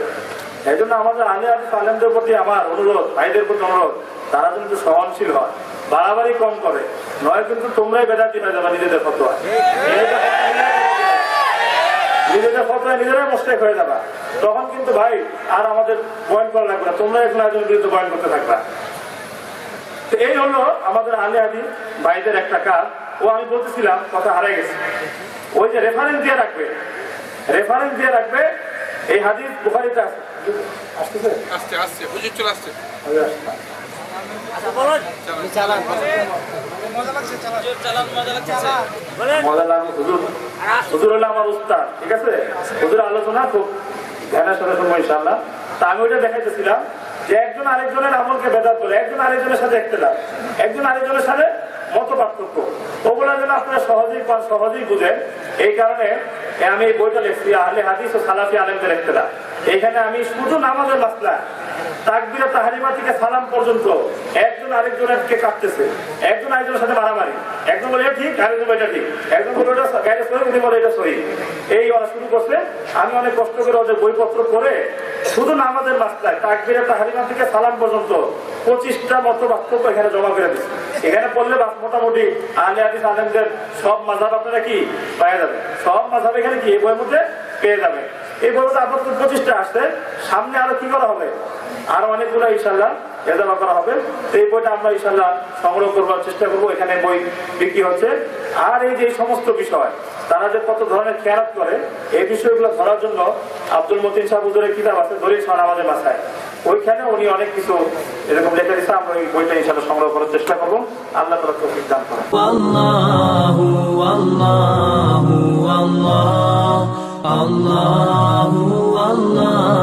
এই জন্য আমাদের আহলে হাদিস আলেমদের প্রতি আমার অনুরোধ, ভাইদের প্রতি অনুরোধ, তারা কিন্তু সহনশীল হয়, বাড়াবাড়ি কম করে, নয় কিন্তু তোমরাই বেদাতি হয়ে যাবে নিজেদের ফতোয়া। নিজেদের ফতোয়া নিজেরাই মুশরিক হয়ে যাবা। তখন কিন্তু ভাই আর আমাদের বয়ান করা লাগবে না, তোমরা এখন একজন বিরুদ্ধে বয়ান করতে থাকবা। তো এই হলো আমাদের আহলে হাদিস ভাইদের একটা কাজ। ও আমি বলতেছিলাম, কথা হারাই গেছে। ওই যে রেফারেন্স দিয়ে রাখবে, এই হাদিস বুখারীতে আছে। আসছে হুজুর চলে আসছে। হুজুর হলো আমার উস্তাদ, ঠিক আছে? হুজুর আলোচনা খুব ধ্যানের সাথে শুনবো ইনশাআল্লাহ। তা আমি ওইটা দেখাইতেছিলাম যে একজন আরেকজনের আমলকে বেদাত বলে, একজন আরেকজনের সাথে ইখতিলাফ, একজন আরেকজনের সাথে মত পার্থক্য, ওগুলা যেন আপনারা সহজেই বুঝেন। এই কারণে আমি এই বইটা লিখছি, আহলে হাদিস ও সালাফি আলেমদের ইখতিলাফ। এখানে আমি শুধু নামাজের মাসলা, তাকবীরে তাহরিমা থেকে সালাম পর্যন্ত একজন আরেকজনকে কাটতেছে, একজন আরেকজনের সাথে মারামারি, একজন বলে এটা ঠিক, আরেকজন বলে এটা ঠিক, একজন বলে ওটা গায়ে সহি, উনি বলে এটা সহি। এই ওরা শুরু করছে। আমি অনেক কষ্ট করে ওদের বইপত্র পড়ে শুধু নামাজের মাসলায় তাকবীরে তাহরিমা থেকে সালাম পর্যন্ত 25টা মত পার্থক্য এখানে জমা করে দিচ্ছি। এখানে পড়লে মোটামুটি আহলে হাদিস আলেমদের সব মাযহাব আপনারা কি পেয়ে যাবে, সব মাযহাব এখানে কি এই বইয়ের মধ্যে পেয়ে যাবে। এই বইতে আপাতত 25টা আসছে, সামনে আরো কি করা হবে, আরো অনেকগুলো ইনশাআল্লাহ এজাবা করা হবে। এই বইটা আমরা ইনশাআল্লাহ সংগ্রহ করবার চেষ্টা করবো। এখানে বই বিক্রি হচ্ছে। আর এই যে সমস্ত বিষয় তারা যে কত ধরনের খেয়ালত করে, এই বিষয়গুলো ধরার জন্য আব্দুল মতিন সাহেব হুজুরের কিতাব আছে দলিল ছাড়া আমাদের বাসায়, ওইখানে উনি অনেক কিছু এরকম লেখা দিচ্ছে। আমরা ওই বইটা ইনশাআল্লাহ সংগ্রহ করার চেষ্টা করবো। আল্লাহ তাআলা তৌফিক দান করুন। আল্লাহু আল্লাহু আল্লাহ, আল্লাহু আল্লাহ।